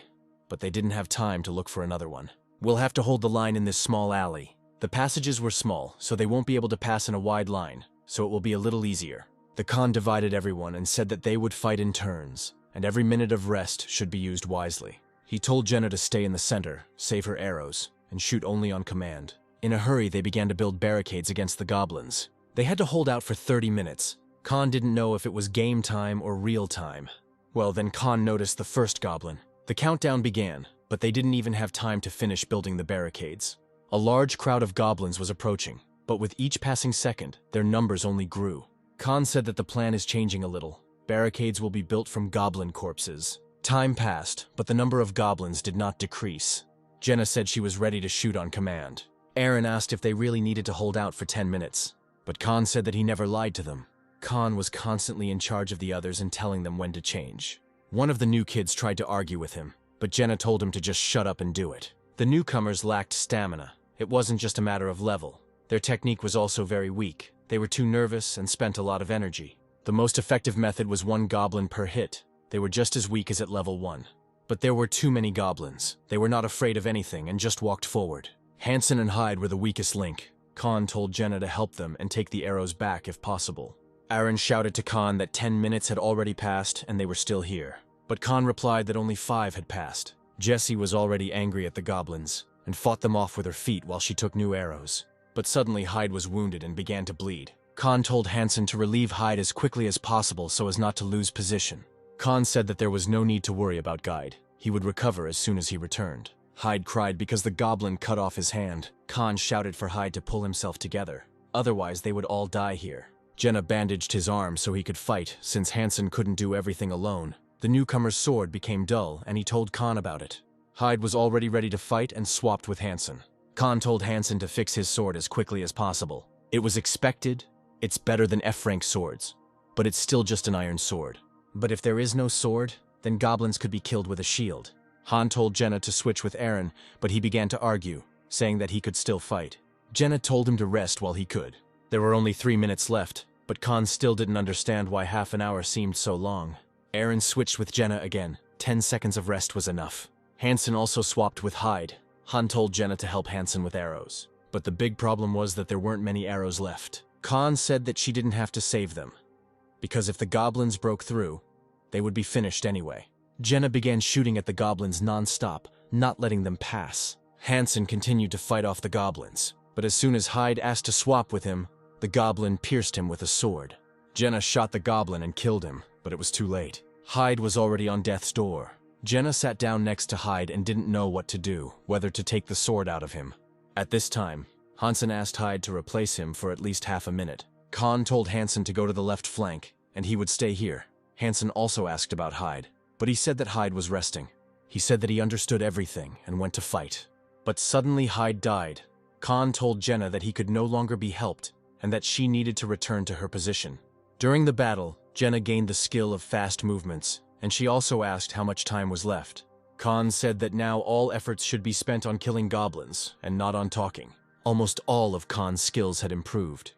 A: but they didn't have time to look for another one. We'll have to hold the line in this small alley. The passages were small, so they won't be able to pass in a wide line, so it will be a little easier. The Khan divided everyone and said that they would fight in turns, and every minute of rest should be used wisely. He told Jenna to stay in the center, save her arrows, and shoot only on command. In a hurry, they began to build barricades against the goblins. They had to hold out for 30 minutes. Khan didn't know if it was game time or real time. Well, then Khan noticed the first goblin. The countdown began, but they didn't even have time to finish building the barricades. A large crowd of goblins was approaching, but with each passing second, their numbers only grew. Khan said that the plan is changing a little. Barricades will be built from goblin corpses. Time passed, but the number of goblins did not decrease. Jenna said she was ready to shoot on command. Aaron asked if they really needed to hold out for 10 minutes, but Khan said that he never lied to them. Khan was constantly in charge of the others and telling them when to change. One of the new kids tried to argue with him, but Jenna told him to just shut up and do it. The newcomers lacked stamina. It wasn't just a matter of level. Their technique was also very weak. They were too nervous and spent a lot of energy. The most effective method was 1 goblin per hit. They were just as weak as at level 1. But there were too many goblins. They were not afraid of anything and just walked forward. Hansen and Hyde were the weakest link. Khan told Jenna to help them and take the arrows back if possible. Aaron shouted to Khan that 10 minutes had already passed and they were still here. But Khan replied that only 5 had passed. Jessie was already angry at the goblins and fought them off with her feet while she took new arrows. But suddenly Hyde was wounded and began to bleed. Khan told Hansen to relieve Hyde as quickly as possible so as not to lose position. Khan said that there was no need to worry about Guide. He would recover as soon as he returned. Hyde cried because the goblin cut off his hand. Khan shouted for Hyde to pull himself together. Otherwise, they would all die here. Jenna bandaged his arm so he could fight, since Hansen couldn't do everything alone. The newcomer's sword became dull, and he told Khan about it. Hyde was already ready to fight and swapped with Hansen. Khan told Hansen to fix his sword as quickly as possible. It was expected. It's better than F-rank swords, but it's still just an iron sword. But if there is no sword, then goblins could be killed with a shield. Han told Jenna to switch with Aaron, but he began to argue, saying that he could still fight. Jenna told him to rest while he could. There were only 3 minutes left, but Khan still didn't understand why half an hour seemed so long. Aaron switched with Jenna again. 10 seconds of rest was enough. Hansen also swapped with Hyde. Han told Jenna to help Hansen with arrows. But the big problem was that there weren't many arrows left. Khan said that she didn't have to save them, because if the goblins broke through, they would be finished anyway. Jenna began shooting at the goblins non-stop, not letting them pass. Hansen continued to fight off the goblins, but as soon as Hyde asked to swap with him, the goblin pierced him with a sword. Jenna shot the goblin and killed him, but it was too late. Hyde was already on death's door. Jenna sat down next to Hyde and didn't know what to do, whether to take the sword out of him. At this time, Hansen asked Hyde to replace him for at least half a minute. Khan told Hansen to go to the left flank, and he would stay here. Hansen also asked about Hyde, but he said that Hyde was resting. He said that he understood everything and went to fight. But suddenly Hyde died. Khan told Jenna that he could no longer be helped and that she needed to return to her position. During the battle, Jenna gained the skill of fast movements, and she also asked how much time was left. Khan said that now all efforts should be spent on killing goblins and not on talking. Almost all of Khan's skills had improved,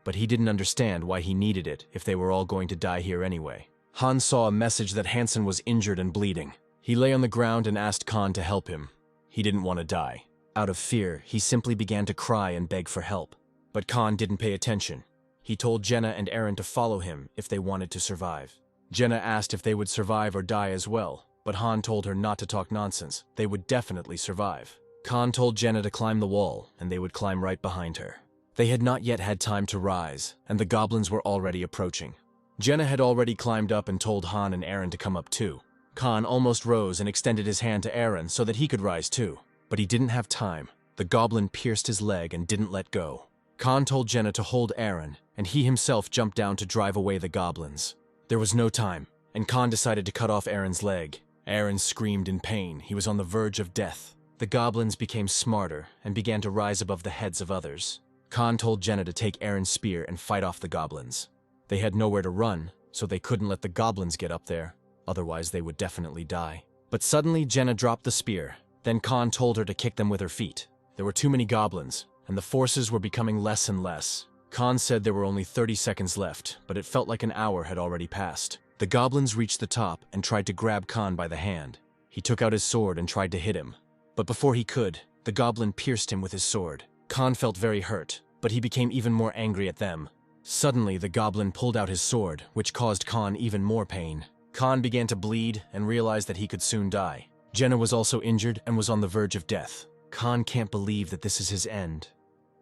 A: but he didn't understand why he needed it if they were all going to die here anyway. Han saw a message that Hansen was injured and bleeding. He lay on the ground and asked Khan to help him. He didn't want to die. Out of fear, he simply began to cry and beg for help. But Khan didn't pay attention. He told Jenna and Aaron to follow him if they wanted to survive. Jenna asked if they would survive or die as well, but Han told her not to talk nonsense. They would definitely survive. Khan told Jenna to climb the wall, and they would climb right behind her. They had not yet had time to rise, and the goblins were already approaching. Jenna had already climbed up and told Han and Aaron to come up too. Khan almost rose and extended his hand to Aaron so that he could rise too, but he didn't have time. The goblin pierced his leg and didn't let go. Khan told Jenna to hold Aaron, and he himself jumped down to drive away the goblins. There was no time, and Khan decided to cut off Aaron's leg. Aaron screamed in pain. He was on the verge of death. The goblins became smarter and began to rise above the heads of others. Khan told Jenna to take Aaron's spear and fight off the goblins. They had nowhere to run, so they couldn't let the goblins get up there. Otherwise, they would definitely die. But suddenly, Jenna dropped the spear. Then Khan told her to kick them with her feet. There were too many goblins, and the forces were becoming less and less. Khan said there were only 30 seconds left, but it felt like an hour had already passed. The goblins reached the top and tried to grab Khan by the hand. He took out his sword and tried to hit him. But before he could, the goblin pierced him with his sword. Khan felt very hurt, but he became even more angry at them. Suddenly, the goblin pulled out his sword, which caused Khan even more pain. Khan began to bleed and realized that he could soon die. Jenna was also injured and was on the verge of death. Khan can't believe that this is his end,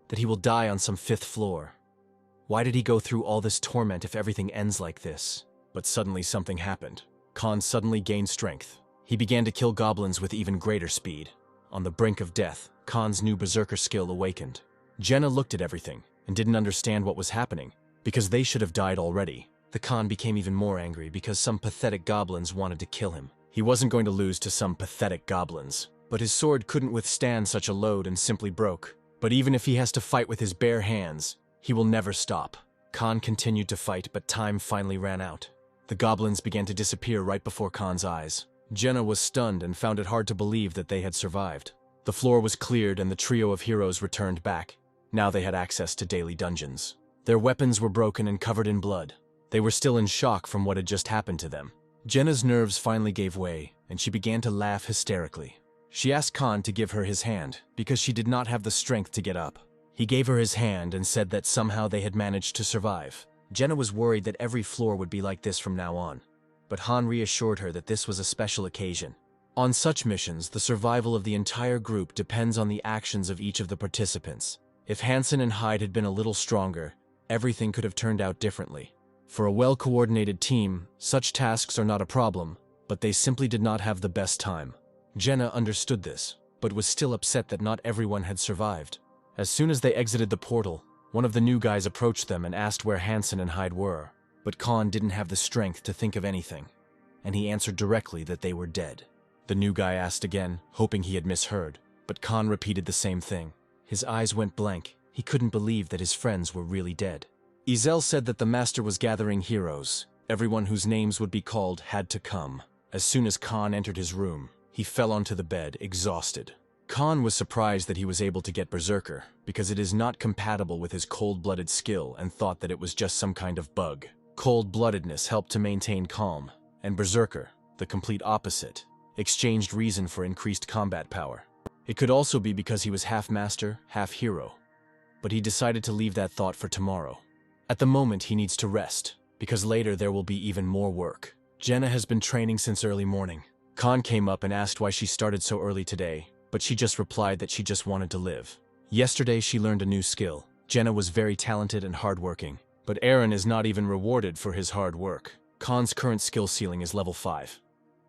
A: that he will die on some 5th floor. Why did he go through all this torment if everything ends like this? But suddenly something happened. Khan suddenly gained strength. He began to kill goblins with even greater speed. On the brink of death, Khan's new berserker skill awakened. Jenna looked at everything and didn't understand what was happening, because they should have died already. The Khan became even more angry because some pathetic goblins wanted to kill him. He wasn't going to lose to some pathetic goblins, but his sword couldn't withstand such a load and simply broke. But even if he has to fight with his bare hands, he will never stop. Khan continued to fight, but time finally ran out. The goblins began to disappear right before Khan's eyes. Jenna was stunned and found it hard to believe that they had survived. The floor was cleared and the trio of heroes returned back. Now they had access to daily dungeons. Their weapons were broken and covered in blood. They were still in shock from what had just happened to them. Jenna's nerves finally gave way, and she began to laugh hysterically. She asked Khan to give her his hand, because she did not have the strength to get up. He gave her his hand and said that somehow they had managed to survive. Jenna was worried that every floor would be like this from now on. But Han reassured her that this was a special occasion. On such missions, the survival of the entire group depends on the actions of each of the participants. If Hansen and Hyde had been a little stronger, everything could have turned out differently. For a well-coordinated team, such tasks are not a problem, but they simply did not have the best time. Jenna understood this, but was still upset that not everyone had survived. As soon as they exited the portal, one of the new guys approached them and asked where Hansen and Hyde were. But Khan didn't have the strength to think of anything, and he answered directly that they were dead. The new guy asked again, hoping he had misheard, but Khan repeated the same thing. His eyes went blank. He couldn't believe that his friends were really dead. Izel said that the master was gathering heroes. Everyone whose names would be called had to come. As soon as Khan entered his room, he fell onto the bed, exhausted. Khan was surprised that he was able to get Berserker, because it is not compatible with his cold-blooded skill, and thought that it was just some kind of bug. Cold-bloodedness helped to maintain calm, and Berserker, the complete opposite, exchanged reason for increased combat power. It could also be because he was half master, half hero. But he decided to leave that thought for tomorrow. At the moment, he needs to rest, because later there will be even more work. Jenna has been training since early morning. Khan came up and asked why she started so early today, but she just replied that she just wanted to live. Yesterday, she learned a new skill. Jenna was very talented and hardworking, but Aaron is not even rewarded for his hard work. Khan's current skill ceiling is level 5,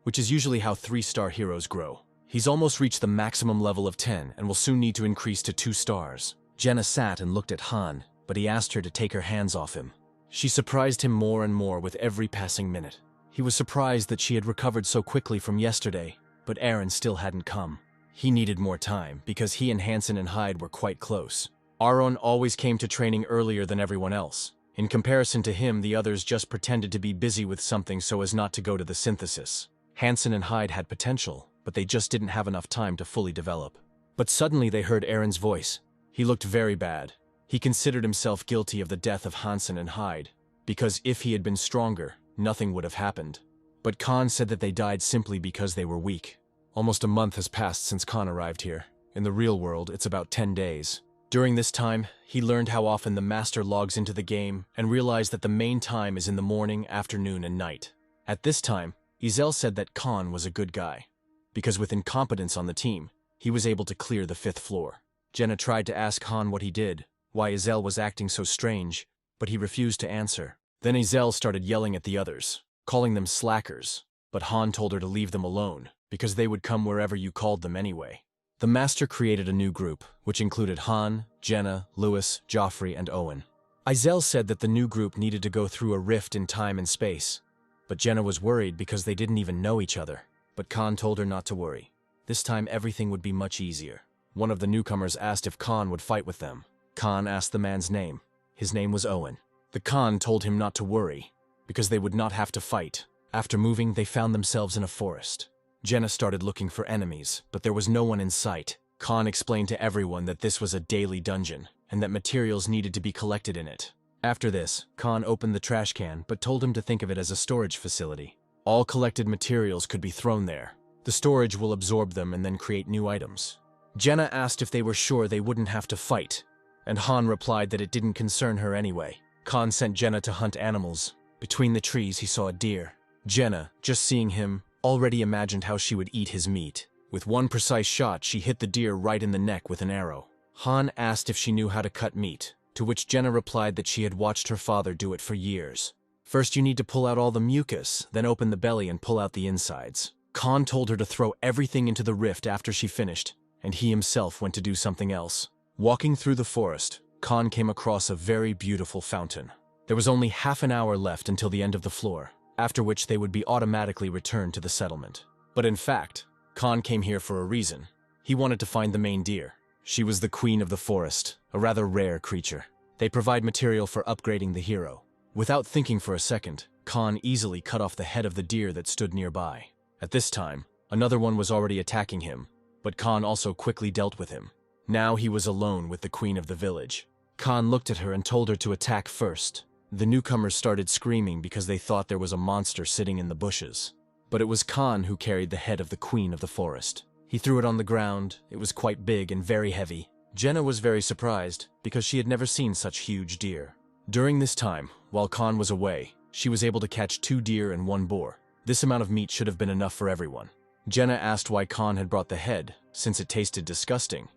A: which is usually how 3-star heroes grow. He's almost reached the maximum level of 10 and will soon need to increase to 2 stars. Jenna sat and looked at Han, but he asked her to take her hands off him. She surprised him more and more with every passing minute. He was surprised that she had recovered so quickly from yesterday, but Aaron still hadn't come. He needed more time, because he and Hansen and Hyde were quite close. Aaron always came to training earlier than everyone else. In comparison to him, the others just pretended to be busy with something so as not to go to the synthesis. Hansen and Hyde had potential, but they just didn't have enough time to fully develop. But suddenly they heard Aaron's voice. He looked very bad. He considered himself guilty of the death of Hansen and Hyde, because if he had been stronger, nothing would have happened. But Khan said that they died simply because they were weak. Almost a month has passed since Khan arrived here. In the real world, it's about 10 days. During this time, he learned how often the master logs into the game and realized that the main time is in the morning, afternoon, and night. At this time, Izel said that Khan was a good guy, because with incompetence on the team, he was able to clear the 5th floor. Jenna tried to ask Han what he did, why Izel was acting so strange, but he refused to answer. Then Izel started yelling at the others, calling them slackers, but Han told her to leave them alone, because they would come wherever you called them anyway. The master created a new group, which included Han, Jenna, Lewis, Joffrey, and Owen. Izel said that the new group needed to go through a rift in time and space, but Jenna was worried because they didn't even know each other. But Khan told her not to worry. This time everything would be much easier. One of the newcomers asked if Khan would fight with them. Khan asked the man's name. His name was Owen. The Khan told him not to worry, because they would not have to fight. After moving, they found themselves in a forest. Jenna started looking for enemies, but there was no one in sight. Khan explained to everyone that this was a daily dungeon, and that materials needed to be collected in it. After this, Khan opened the trash can, but told him to think of it as a storage facility. All collected materials could be thrown there. The storage will absorb them and then create new items. Jenna asked if they were sure they wouldn't have to fight, and Han replied that it didn't concern her anyway. Khan sent Jenna to hunt animals. Between the trees, he saw a deer. Jenna, just seeing him, already imagined how she would eat his meat. With one precise shot, she hit the deer right in the neck with an arrow. Han asked if she knew how to cut meat, to which Jenna replied that she had watched her father do it for years. First, you need to pull out all the mucus, then open the belly and pull out the insides. Khan told her to throw everything into the rift after she finished, and he himself went to do something else. Walking through the forest, Khan came across a very beautiful fountain. There was only half an hour left until the end of the floor, after which they would be automatically returned to the settlement. But in fact, Khan came here for a reason. He wanted to find the main deer. She was the queen of the forest, a rather rare creature. They provide material for upgrading the hero. Without thinking for a second, Khan easily cut off the head of the deer that stood nearby. At this time, another one was already attacking him, but Khan also quickly dealt with him. Now he was alone with the queen of the village. Khan looked at her and told her to attack first. The newcomers started screaming because they thought there was a monster sitting in the bushes. But it was Khan who carried the head of the queen of the forest. He threw it on the ground. It was quite big and very heavy. Jenna was very surprised because she had never seen such huge deer. During this time, while Khan was away, she was able to catch 2 deer and 1 boar. This amount of meat should have been enough for everyone. Jenna asked why Khan had brought the head, since it tasted disgusting.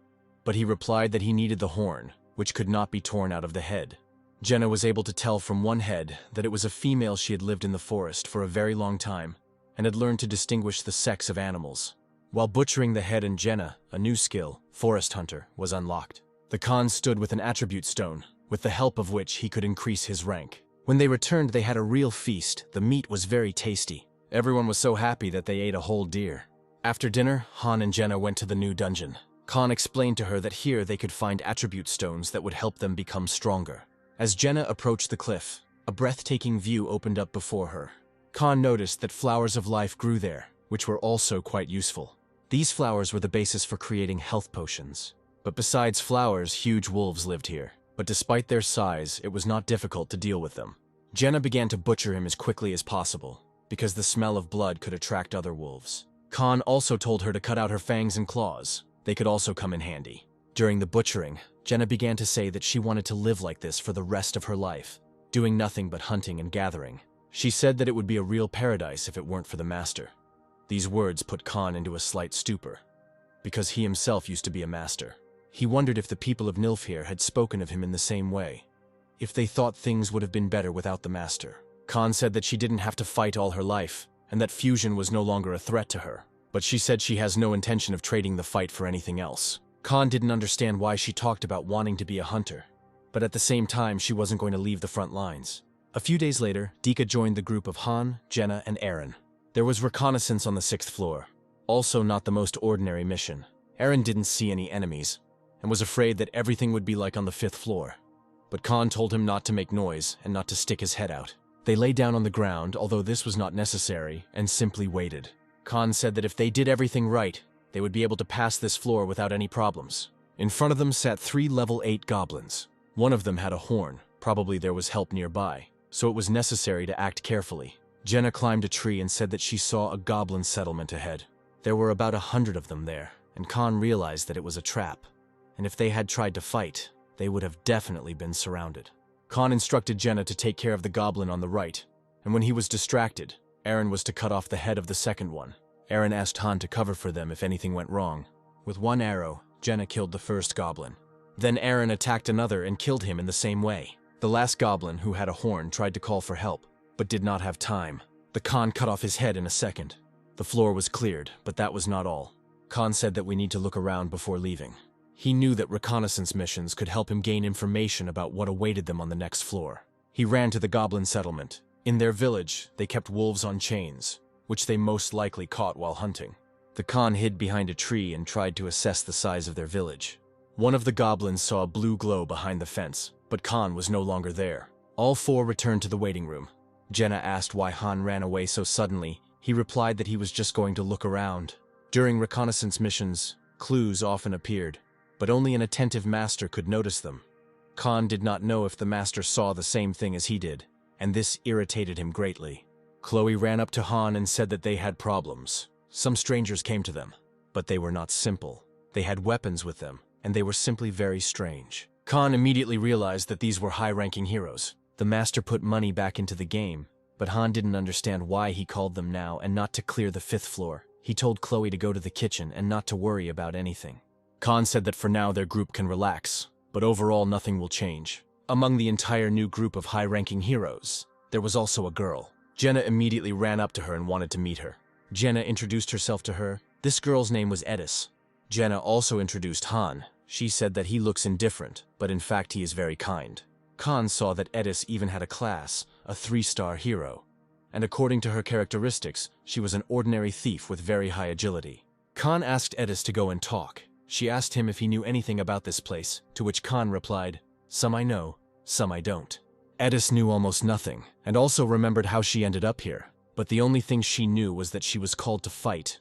A: But he replied that he needed the horn, which could not be torn out of the head. Jenna was able to tell from one head that it was a female. She had lived in the forest for a very long time and had learned to distinguish the sex of animals. While butchering the head in Jenna, a new skill, Forest Hunter, was unlocked. The Khan stood with an attribute stone, with the help of which he could increase his rank. When they returned, they had a real feast. The meat was very tasty. Everyone was so happy that they ate a whole deer. After dinner, Han and Jenna went to the new dungeon. Khan explained to her that here they could find attribute stones that would help them become stronger. As Jenna approached the cliff, a breathtaking view opened up before her. Khan noticed that flowers of life grew there, which were also quite useful. These flowers were the basis for creating health potions. But besides flowers, huge wolves lived here. But despite their size, it was not difficult to deal with them. Jenna began to butcher him as quickly as possible, because the smell of blood could attract other wolves. Khan also told her to cut out her fangs and claws. They could also come in handy. During the butchering, Jenna began to say that she wanted to live like this for the rest of her life, doing nothing but hunting and gathering. She said that it would be a real paradise if it weren't for the master. These words put Khan into a slight stupor, because he himself used to be a master. He wondered if the people of Nilfheer had spoken of him in the same way, if they thought things would have been better without the master. Khan said that she didn't have to fight all her life, and that fusion was no longer a threat to her. But she said she has no intention of trading the fight for anything else. Khan didn't understand why she talked about wanting to be a hunter, but at the same time she wasn't going to leave the front lines. A few days later, Dika joined the group of Han, Jenna, and Aaron. There was reconnaissance on the 6th floor, also not the most ordinary mission. Aaron didn't see any enemies, and was afraid that everything would be like on the 5th floor. But Khan told him not to make noise and not to stick his head out. They lay down on the ground, although this was not necessary, and simply waited. Khan said that if they did everything right, they would be able to pass this floor without any problems. In front of them sat 3 level 8 goblins. One of them had a horn. Probably there was help nearby, so it was necessary to act carefully. Jenna climbed a tree and said that she saw a goblin settlement ahead. There were about 100 of them there, and Khan realized that it was a trap, and if they had tried to fight, they would have definitely been surrounded. Khan instructed Jenna to take care of the goblin on the right, and when he was distracted, Aaron was to cut off the head of the second one. Aaron asked Han to cover for them if anything went wrong. With 1 arrow, Jenna killed the first goblin. Then Aaron attacked another and killed him in the same way. The last goblin, who had a horn, tried to call for help, but did not have time. The Khan cut off his head in a second. The floor was cleared, but that was not all. Khan said that we need to look around before leaving. He knew that reconnaissance missions could help him gain information about what awaited them on the next floor. He ran to the goblin settlement. In their village, they kept wolves on chains, which they most likely caught while hunting. The Khan hid behind a tree and tried to assess the size of their village. One of the goblins saw a blue glow behind the fence, but Khan was no longer there. All four returned to the waiting room. Jenna asked why Han ran away so suddenly. He replied that he was just going to look around. During reconnaissance missions, clues often appeared, but only an attentive master could notice them. Khan did not know if the master saw the same thing as he did, and this irritated him greatly. Chloe ran up to Han and said that they had problems. Some strangers came to them, but they were not simple. They had weapons with them, and they were simply very strange. Khan immediately realized that these were high-ranking heroes. The master put money back into the game, but Han didn't understand why he called them now and not to clear the 5th floor. He told Chloe to go to the kitchen and not to worry about anything. Khan said that for now their group can relax, but overall nothing will change. Among the entire new group of high-ranking heroes, there was also a girl. Jenna immediately ran up to her and wanted to meet her. Jenna introduced herself to her. This girl's name was Edis. Jenna also introduced Han. She said that he looks indifferent, but in fact he is very kind. Khan saw that Edis even had a class, a 3-star hero. And according to her characteristics, she was an ordinary thief with very high agility. Khan asked Edis to go and talk. She asked him if he knew anything about this place, to which Khan replied, "Some I know, some I don't." Edis knew almost nothing, and also remembered how she ended up here, but the only thing she knew was that she was called to fight.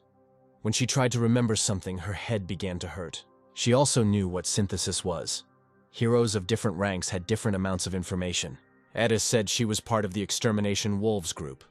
A: When she tried to remember something, her head began to hurt. She also knew what synthesis was. Heroes of different ranks had different amounts of information. Edis said she was part of the Extermination Wolves group.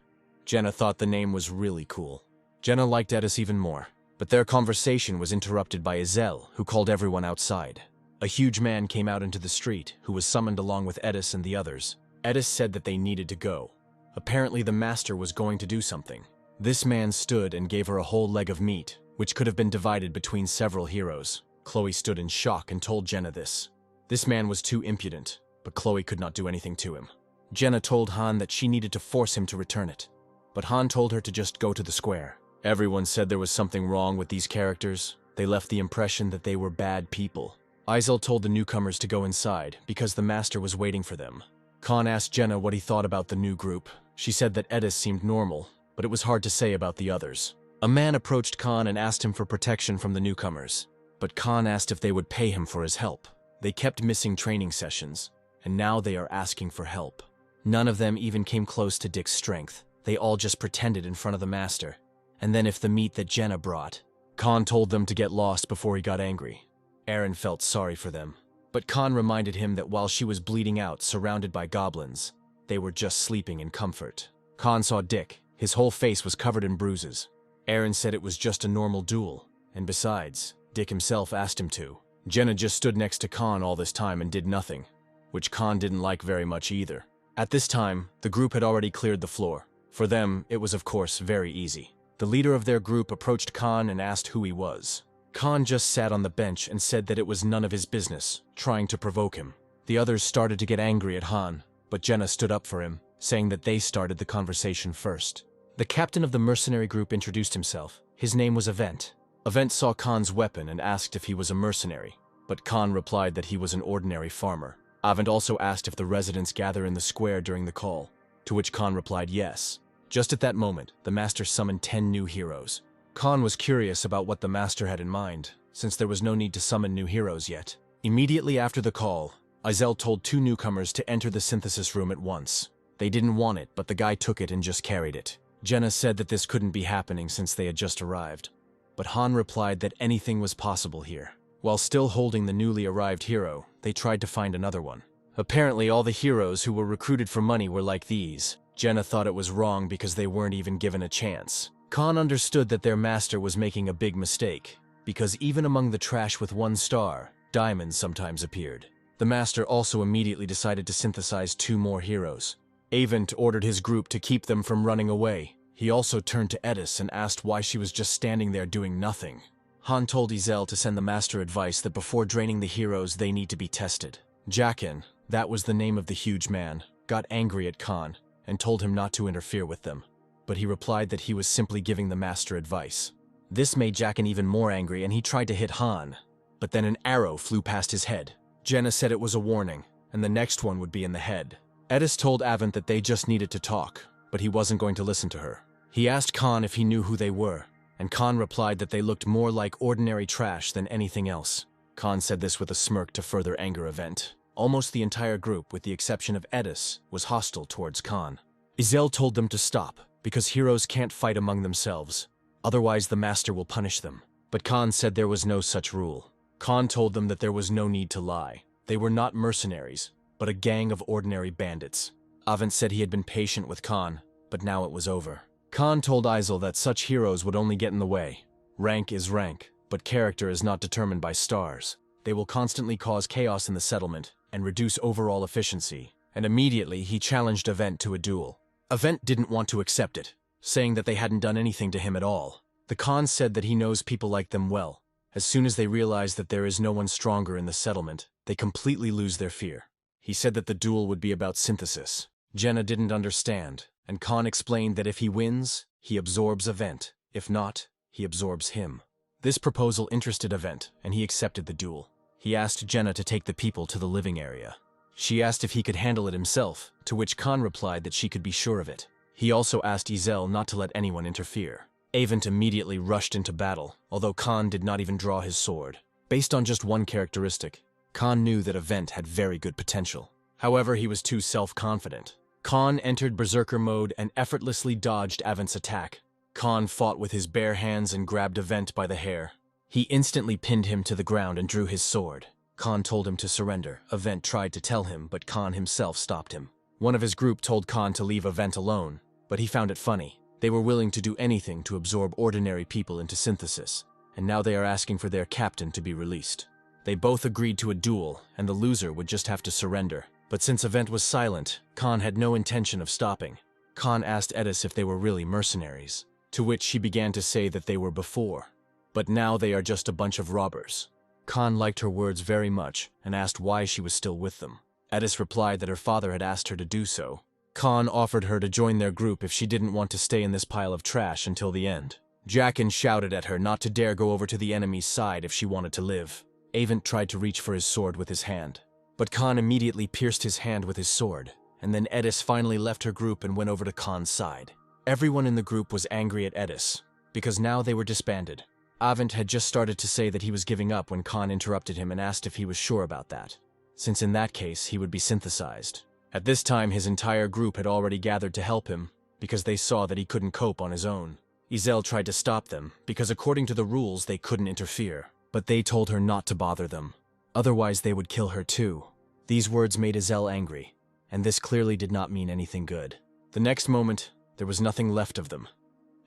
A: Jenna thought the name was really cool. Jenna liked Edis even more. But their conversation was interrupted by Yahello, who called everyone outside. A huge man came out into the street, who was summoned along with Edis and the others. Edis said that they needed to go. Apparently the master was going to do something. This man stood and gave her a whole leg of meat, which could have been divided between several heroes. Chloe stood in shock and told Jenna this. This man was too impudent, but Chloe could not do anything to him. Jenna told Han that she needed to force him to return it, but Han told her to just go to the square. Everyone said there was something wrong with these characters. They left the impression that they were bad people. Yahello told the newcomers to go inside because the master was waiting for them. Khan asked Jenna what he thought about the new group. She said that Edis seemed normal, but it was hard to say about the others. A man approached Khan and asked him for protection from the newcomers, but Khan asked if they would pay him for his help. They kept missing training sessions, and now they are asking for help. None of them even came close to Dick's strength. They all just pretended in front of the master. And then if the meat that Jenna brought. Khan told them to get lost before he got angry. Aaron felt sorry for them, but Khan reminded him that while she was bleeding out surrounded by goblins, they were just sleeping in comfort. Khan saw Dick. His whole face was covered in bruises. Aaron said it was just a normal duel, and besides, Dick himself asked him to. Jenna just stood next to Khan all this time and did nothing, which Khan didn't like very much either. At this time, the group had already cleared the floor. For them, it was of course very easy. The leader of their group approached Khan and asked who he was. Khan just sat on the bench and said that it was none of his business, trying to provoke him. The others started to get angry at Han, but Jenna stood up for him, saying that they started the conversation first. The captain of the mercenary group introduced himself. His name was Avent. Avent saw Khan's weapon and asked if he was a mercenary, but Khan replied that he was an ordinary farmer. Avent also asked if the residents gather in the square during the call, to which Khan replied yes. Just at that moment, the master summoned 10 new heroes. Khan was curious about what the master had in mind, since there was no need to summon new heroes yet. Immediately after the call, Yahello told 2 newcomers to enter the synthesis room at once. They didn't want it, but the guy took it and just carried it. Jenna said that this couldn't be happening since they had just arrived, but Han replied that anything was possible here. While still holding the newly arrived hero, they tried to find another one. Apparently all the heroes who were recruited for money were like these. Jenna thought it was wrong because they weren't even given a chance. Khan understood that their master was making a big mistake, because even among the trash with 1 star, diamonds sometimes appeared. The master also immediately decided to synthesize 2 more heroes. Avent ordered his group to keep them from running away. He also turned to Edis and asked why she was just standing there doing nothing. Han told Yahello to send the master advice that before draining the heroes they need to be tested. Jaqen, that was the name of the huge man, got angry at Khan and told him not to interfere with them, but he replied that he was simply giving the master advice. This made Jackin even more angry and he tried to hit Han, but then an arrow flew past his head. Jenna said it was a warning, and the next one would be in the head. Edis told Avent that they just needed to talk, but he wasn't going to listen to her. He asked Khan if he knew who they were, and Khan replied that they looked more like ordinary trash than anything else. Khan said this with a smirk to further anger Avent. Almost the entire group, with the exception of Edis, was hostile towards Khan. Izel told them to stop, because heroes can't fight among themselves. Otherwise the master will punish them. But Khan said there was no such rule. Khan told them that there was no need to lie. They were not mercenaries, but a gang of ordinary bandits. Avent said he had been patient with Khan, but now it was over. Khan told Izel that such heroes would only get in the way. Rank is rank, but character is not determined by stars. They will constantly cause chaos in the settlement and reduce overall efficiency. And immediately he challenged Avent to a duel. Avent didn't want to accept it, saying that they hadn't done anything to him at all. The Khan said that he knows people like them well. As soon as they realize that there is no one stronger in the settlement, they completely lose their fear. He said that the duel would be about synthesis. Jenna didn't understand, and Khan explained that if he wins, he absorbs Avent. If not, he absorbs him. This proposal interested Avent, and he accepted the duel. He asked Jenna to take the people to the living area. She asked if he could handle it himself, to which Khan replied that she could be sure of it. He also asked Izel not to let anyone interfere. Avent immediately rushed into battle, although Khan did not even draw his sword. Based on just one characteristic, Khan knew that Avent had very good potential. However, he was too self-confident. Khan entered berserker mode and effortlessly dodged Avent's attack. Khan fought with his bare hands and grabbed Avent by the hair. He instantly pinned him to the ground and drew his sword. Khan told him to surrender. Avent tried to tell him, but Khan himself stopped him. One of his group told Khan to leave Avent alone, but he found it funny. They were willing to do anything to absorb ordinary people into synthesis, and now they are asking for their captain to be released. They both agreed to a duel, and the loser would just have to surrender. But since Avent was silent, Khan had no intention of stopping. Khan asked Edis if they were really mercenaries, to which she began to say that they were before. But now they are just a bunch of robbers. Khan liked her words very much and asked why she was still with them. Edis replied that her father had asked her to do so. Khan offered her to join their group if she didn't want to stay in this pile of trash until the end. Jackin shouted at her not to dare go over to the enemy's side if she wanted to live. Avent tried to reach for his sword with his hand, but Khan immediately pierced his hand with his sword, and then Edis finally left her group and went over to Khan's side. Everyone in the group was angry at Edis, because now they were disbanded. Avent had just started to say that he was giving up when Khan interrupted him and asked if he was sure about that, since in that case he would be synthesized. At this time his entire group had already gathered to help him, because they saw that he couldn't cope on his own. Izel tried to stop them, because according to the rules they couldn't interfere, but they told her not to bother them. Otherwise they would kill her too. These words made Izel angry, and this clearly did not mean anything good. The next moment, there was nothing left of them,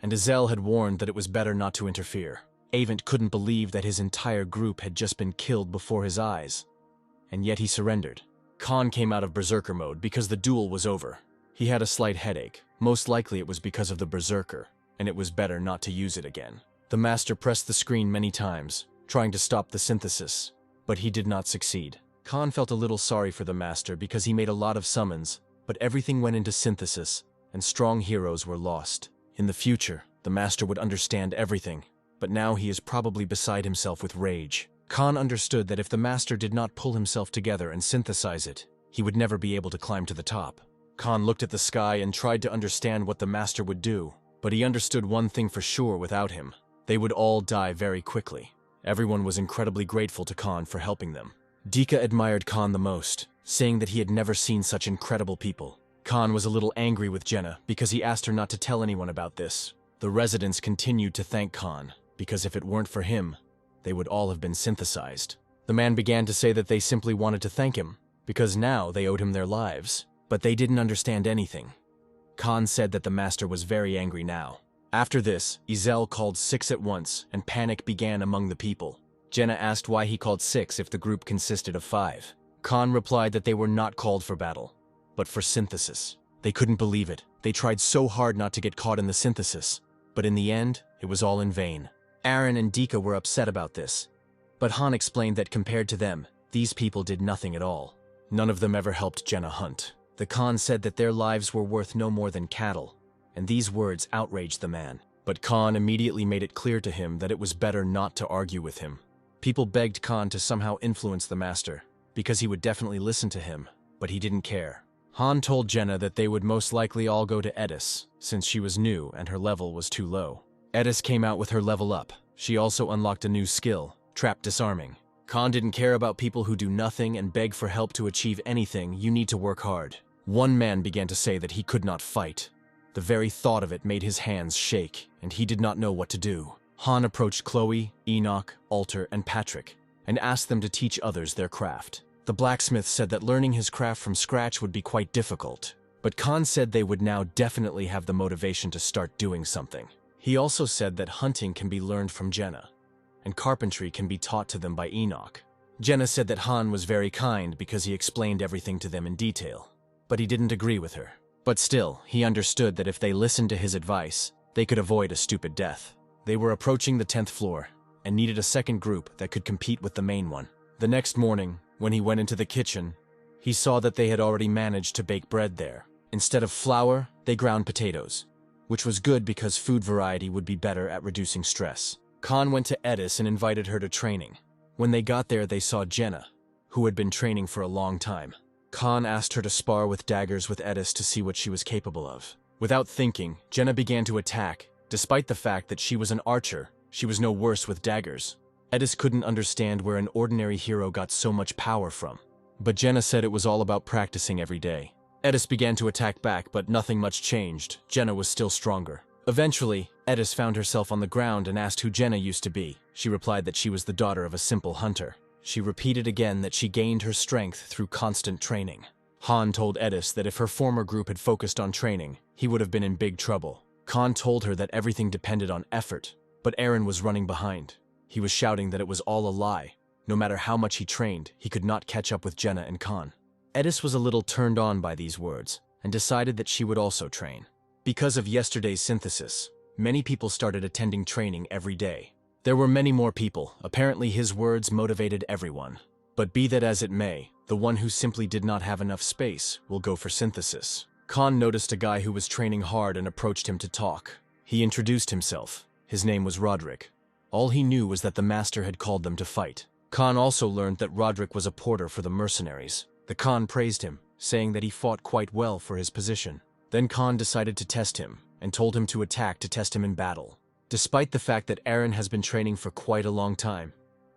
A: and Izel had warned that it was better not to interfere. Avent couldn't believe that his entire group had just been killed before his eyes, and yet he surrendered. Khan came out of berserker mode because the duel was over. He had a slight headache. Most likely it was because of the berserker, and it was better not to use it again. The master pressed the screen many times, trying to stop the synthesis, but he did not succeed. Khan felt a little sorry for the master because he made a lot of summons, but everything went into synthesis, and strong heroes were lost. In the future, the master would understand everything, but now he is probably beside himself with rage. Khan understood that if the master did not pull himself together and synthesize it, he would never be able to climb to the top. Khan looked at the sky and tried to understand what the master would do, but he understood one thing for sure without him. They would all die very quickly. Everyone was incredibly grateful to Khan for helping them. Dika admired Khan the most, saying that he had never seen such incredible people. Khan was a little angry with Jenna because he asked her not to tell anyone about this. The residents continued to thank Khan, because if it weren't for him, they would all have been synthesized. The man began to say that they simply wanted to thank him, because now they owed him their lives, but they didn't understand anything. Khan said that the master was very angry now. After this, Izel called 6 at once, and panic began among the people. Jenna asked why he called 6 if the group consisted of 5. Khan replied that they were not called for battle, but for synthesis. They couldn't believe it. They tried so hard not to get caught in the synthesis, but in the end, it was all in vain. Aaron and Dika were upset about this, but Han explained that compared to them, these people did nothing at all. None of them ever helped Jenna hunt. The Khan said that their lives were worth no more than cattle, and these words outraged the man. But Khan immediately made it clear to him that it was better not to argue with him. People begged Khan to somehow influence the master, because he would definitely listen to him, but he didn't care. Han told Jenna that they would most likely all go to Edis, since she was new and her level was too low. Edis came out with her level up. She also unlocked a new skill, trap disarming. Khan didn't care about people who do nothing and beg for help to achieve anything. You need to work hard. One man began to say that he could not fight. The very thought of it made his hands shake, and he did not know what to do. Han approached Chloe, Enoch, Alter, and Patrick, and asked them to teach others their craft. The blacksmith said that learning his craft from scratch would be quite difficult, but Khan said they would now definitely have the motivation to start doing something. He also said that hunting can be learned from Jenna, and carpentry can be taught to them by Enoch. Jenna said that Han was very kind because he explained everything to them in detail, but he didn't agree with her. But still, he understood that if they listened to his advice, they could avoid a stupid death. They were approaching the 10th floor, and needed a second group that could compete with the main one. The next morning, when he went into the kitchen, he saw that they had already managed to bake bread there. Instead of flour, they ground potatoes, which was good because food variety would be better at reducing stress. Khan went to Edis and invited her to training. When they got there, they saw Jenna, who had been training for a long time. Khan asked her to spar with daggers with Edis to see what she was capable of. Without thinking, Jenna began to attack. Despite the fact that she was an archer, she was no worse with daggers. Edis couldn't understand where an ordinary hero got so much power from. But Jenna said it was all about practicing every day. Edis began to attack back, but nothing much changed. Jenna was still stronger. Eventually, Edis found herself on the ground and asked who Jenna used to be. She replied that she was the daughter of a simple hunter. She repeated again that she gained her strength through constant training. Han told Edis that if her former group had focused on training, he would have been in big trouble. Khan told her that everything depended on effort, but Aaron was running behind. He was shouting that it was all a lie. No matter how much he trained, he could not catch up with Jenna and Khan. Edis was a little turned on by these words, and decided that she would also train. Because of yesterday's synthesis, many people started attending training every day. There were many more people. Apparently his words motivated everyone. But be that as it may, the one who simply did not have enough space will go for synthesis. Khan noticed a guy who was training hard and approached him to talk. He introduced himself. His name was Roderick. All he knew was that the master had called them to fight. Khan also learned that Roderick was a porter for the mercenaries. The Khan praised him, saying that he fought quite well for his position. Then Khan decided to test him, and told him to attack to test him in battle. Despite the fact that Aaron has been training for quite a long time,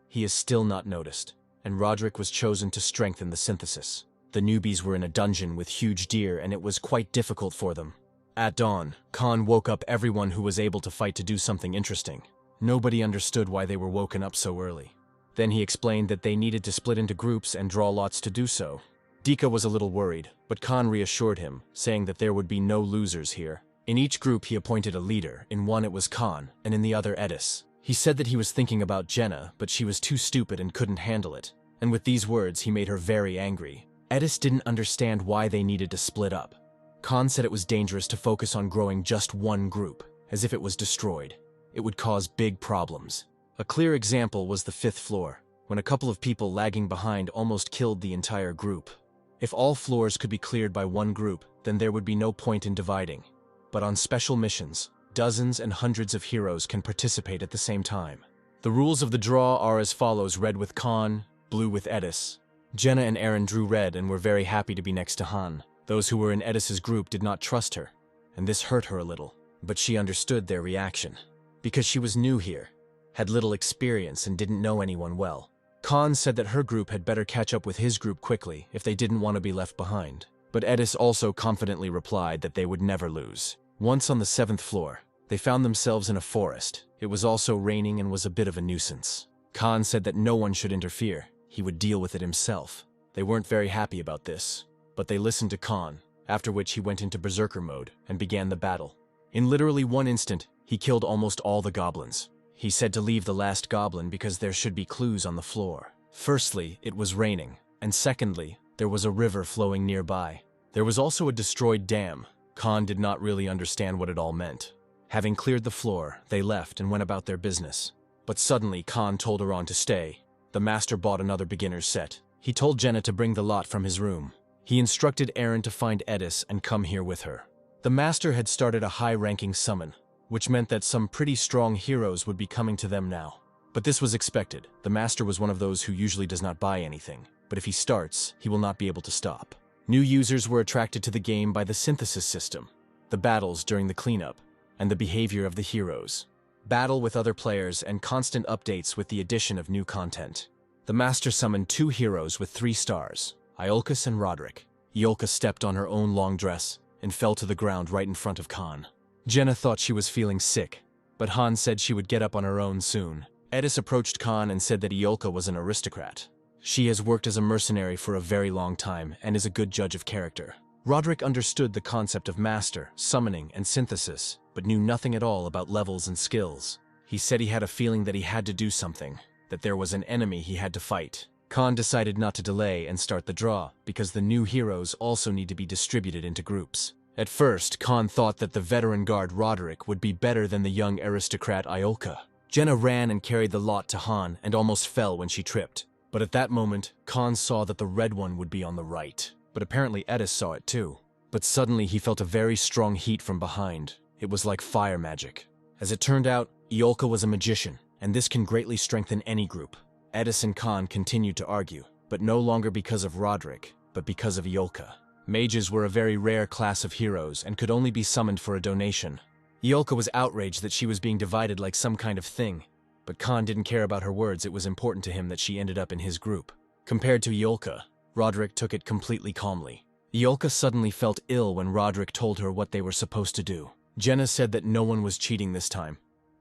A: he is still not noticed, and Roderick was chosen to strengthen the synthesis. The newbies were in a dungeon with huge deer, and it was quite difficult for them. At dawn, Khan woke up everyone who was able to fight to do something interesting. Nobody understood why they were woken up so early. Then he explained that they needed to split into groups and draw lots to do so. Dika was a little worried, but Khan reassured him, saying that there would be no losers here. In each group he appointed a leader. In one it was Khan, and in the other Edis. He said that he was thinking about Jenna, but she was too stupid and couldn't handle it. And with these words he made her very angry. Edis didn't understand why they needed to split up. Khan said it was dangerous to focus on growing just one group, as if it was destroyed. It would cause big problems. A clear example was the 5th floor, when a couple of people lagging behind almost killed the entire group. If all floors could be cleared by one group, then there would be no point in dividing. But on special missions, dozens and hundreds of heroes can participate at the same time. The rules of the draw are as follows: red with Khan, blue with Edis. Jenna and Aaron drew red and were very happy to be next to Han. Those who were in Edis's group did not trust her, and this hurt her a little. But she understood their reaction. Because she was new here, had little experience and didn't know anyone well. Khan said that her group had better catch up with his group quickly if they didn't want to be left behind. But Edis also confidently replied that they would never lose. Once on the 7th floor, they found themselves in a forest. It was also raining and was a bit of a nuisance. Khan said that no one should interfere. He would deal with it himself. They weren't very happy about this, but they listened to Khan, after which he went into berserker mode and began the battle. In literally one instant, he killed almost all the goblins. He said to leave the last goblin because there should be clues on the floor. Firstly, it was raining, and secondly, there was a river flowing nearby. There was also a destroyed dam. Khan did not really understand what it all meant. Having cleared the floor, they left and went about their business. But suddenly, Khan told Iran to stay. The master bought another beginner's set. He told Jenna to bring the lot from his room. He instructed Aaron to find Edis and come here with her. The master had started a high-ranking summon, which meant that some pretty strong heroes would be coming to them now. But this was expected. The master was one of those who usually does not buy anything, but if he starts, he will not be able to stop. New users were attracted to the game by the synthesis system, the battles during the cleanup, and the behavior of the heroes. Battle with other players and constant updates with the addition of new content. The master summoned 2 heroes with 3 stars, Iolcus and Roderick. Iolca stepped on her own long dress and fell to the ground right in front of Khan. Jenna thought she was feeling sick, but Han said she would get up on her own soon. Edis approached Khan and said that Iolca was an aristocrat. She has worked as a mercenary for a very long time and is a good judge of character. Roderick understood the concept of master, summoning, and synthesis, but knew nothing at all about levels and skills. He said he had a feeling that he had to do something, that there was an enemy he had to fight. Khan decided not to delay and start the draw, because the new heroes also need to be distributed into groups. At first, Khan thought that the veteran guard Roderick would be better than the young aristocrat Iolca. Jenna ran and carried the lot to Han and almost fell when she tripped. But at that moment, Khan saw that the red one would be on the right. But apparently Edis saw it too. But suddenly he felt a very strong heat from behind. It was like fire magic. As it turned out, Iolca was a magician, and this can greatly strengthen any group. Edis and Khan continued to argue, but no longer because of Roderick, but because of Iolca. Mages were a very rare class of heroes and could only be summoned for a donation. Iolca was outraged that she was being divided like some kind of thing, but Khan didn't care about her words. It was important to him that she ended up in his group. Compared to Iolca, Roderick took it completely calmly. Iolca suddenly felt ill when Roderick told her what they were supposed to do. Jenna said that no one was cheating this time.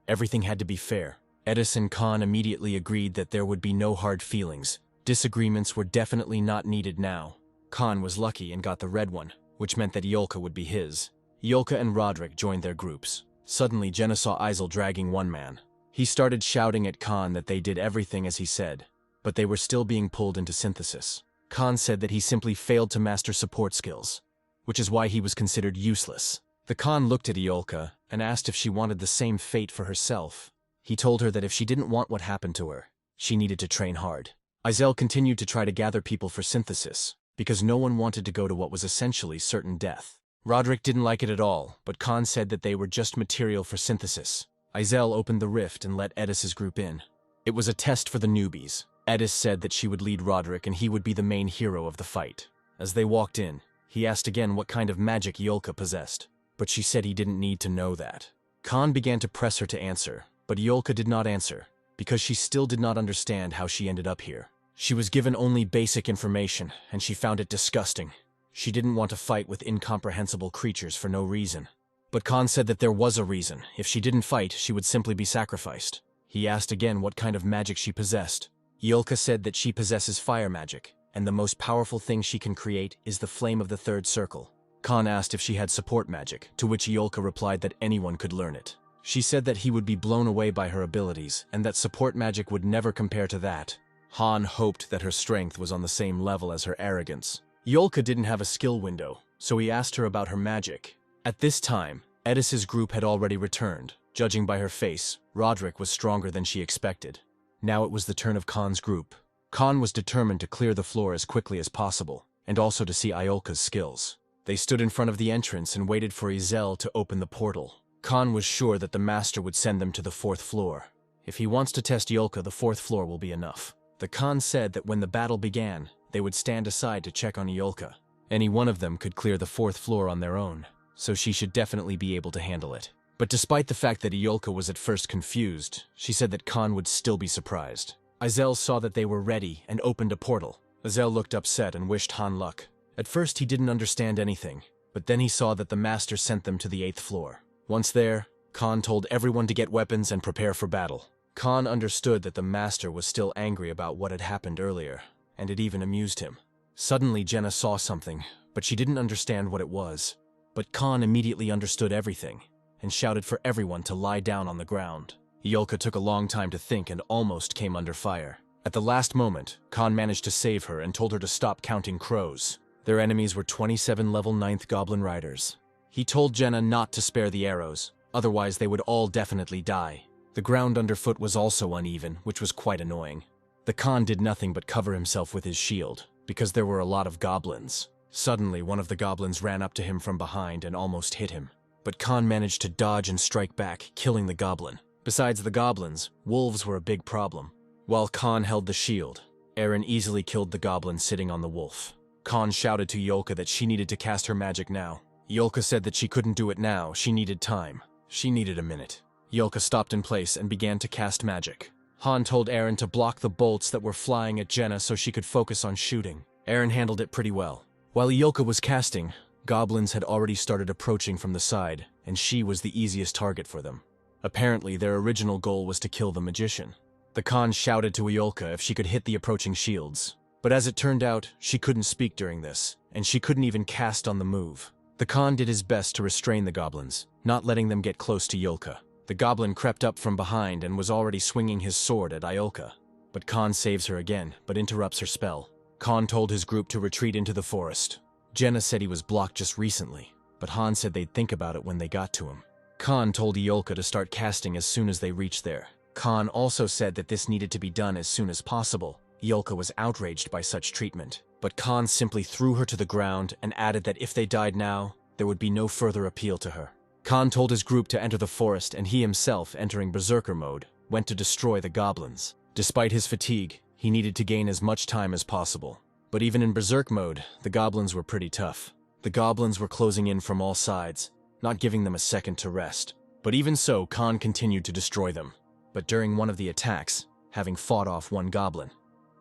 A: Everything had to be fair. Edis and Khan immediately agreed that there would be no hard feelings. Disagreements were definitely not needed now. Khan was lucky and got the red one, which meant that Iolca would be his. Iolca and Roderick joined their groups. Suddenly, Jenna saw Isel dragging one man. He started shouting at Khan that they did everything as he said, but they were still being pulled into synthesis. Khan said that he simply failed to master support skills, which is why he was considered useless. The Khan looked at Iolca and asked if she wanted the same fate for herself. He told her that if she didn't want what happened to her, she needed to train hard. Isel continued to try to gather people for synthesis, because no one wanted to go to what was essentially certain death. Roderick didn't like it at all, but Khan said that they were just material for synthesis. Isel opened the rift and let Edis's group in. It was a test for the newbies. Edis said that she would lead Roderick and he would be the main hero of the fight. As they walked in, he asked again what kind of magic Iolca possessed, but she said he didn't need to know that. Khan began to press her to answer, but Iolca did not answer, because she still did not understand how she ended up here. She was given only basic information, and she found it disgusting. She didn't want to fight with incomprehensible creatures for no reason. But Khan said that there was a reason. If she didn't fight, she would simply be sacrificed. He asked again what kind of magic she possessed. Iolca said that she possesses fire magic, and the most powerful thing she can create is the flame of the third circle. Khan asked if she had support magic, to which Iolca replied that anyone could learn it. She said that he would be blown away by her abilities, and that support magic would never compare to that. Han hoped that her strength was on the same level as her arrogance. Iolca didn't have a skill window, so he asked her about her magic. At this time, Edis's group had already returned. Judging by her face, Roderick was stronger than she expected. Now it was the turn of Khan's group. Khan was determined to clear the floor as quickly as possible, and also to see Iolca's skills. They stood in front of the entrance and waited for Isel to open the portal. Khan was sure that the master would send them to the 4th floor. If he wants to test Iolca, the 4th floor will be enough. The Khan said that when the battle began, they would stand aside to check on Iolca. Any one of them could clear the 4th floor on their own, so she should definitely be able to handle it. But despite the fact that Iolca was at first confused, she said that Khan would still be surprised. Isel saw that they were ready and opened a portal. Isel looked upset and wished Han luck. At first he didn't understand anything, but then he saw that the master sent them to the 8th floor. Once there, Khan told everyone to get weapons and prepare for battle. Khan understood that the master was still angry about what had happened earlier, and it even amused him. Suddenly Jenna saw something, but she didn't understand what it was. But Khan immediately understood everything, and shouted for everyone to lie down on the ground. Iolca took a long time to think and almost came under fire. At the last moment, Khan managed to save her and told her to stop counting crows. Their enemies were 27 level 9th Goblin Riders. He told Jenna not to spare the arrows, otherwise they would all definitely die. The ground underfoot was also uneven, which was quite annoying. The Khan did nothing but cover himself with his shield, because there were a lot of goblins. Suddenly, one of the goblins ran up to him from behind and almost hit him. but Khan managed to dodge and strike back, killing the goblin. Besides the goblins, wolves were a big problem. While Khan held the shield, Eren easily killed the goblin sitting on the wolf. Khan shouted to Yolka that she needed to cast her magic now. Yolka said that she couldn't do it now, she needed time. She needed a minute. Yolka stopped in place and began to cast magic. Han told Eren to block the bolts that were flying at Jenna so she could focus on shooting. Eren handled it pretty well. While Yolka was casting, goblins had already started approaching from the side, and she was the easiest target for them. Apparently, their original goal was to kill the magician. The Khan shouted to Yolka if she could hit the approaching shields. But as it turned out, she couldn't speak during this, and she couldn't even cast on the move. The Khan did his best to restrain the goblins, not letting them get close to Yolka. The goblin crept up from behind and was already swinging his sword at Yolka. But Khan saves her again, but interrupts her spell. Khan told his group to retreat into the forest. Jenna said he was blocked just recently, but Han said they'd think about it when they got to him. Khan told Yolka to start casting as soon as they reached there. Khan also said that this needed to be done as soon as possible. Yolka was outraged by such treatment, but Khan simply threw her to the ground and added that if they died now, there would be no further appeal to her. Khan told his group to enter the forest, and he himself, entering berserker mode, went to destroy the goblins. Despite his fatigue, he needed to gain as much time as possible. But even in berserk mode, the goblins were pretty tough. The goblins were closing in from all sides, not giving them a second to rest. But even so, Khan continued to destroy them. But during one of the attacks, having fought off one goblin,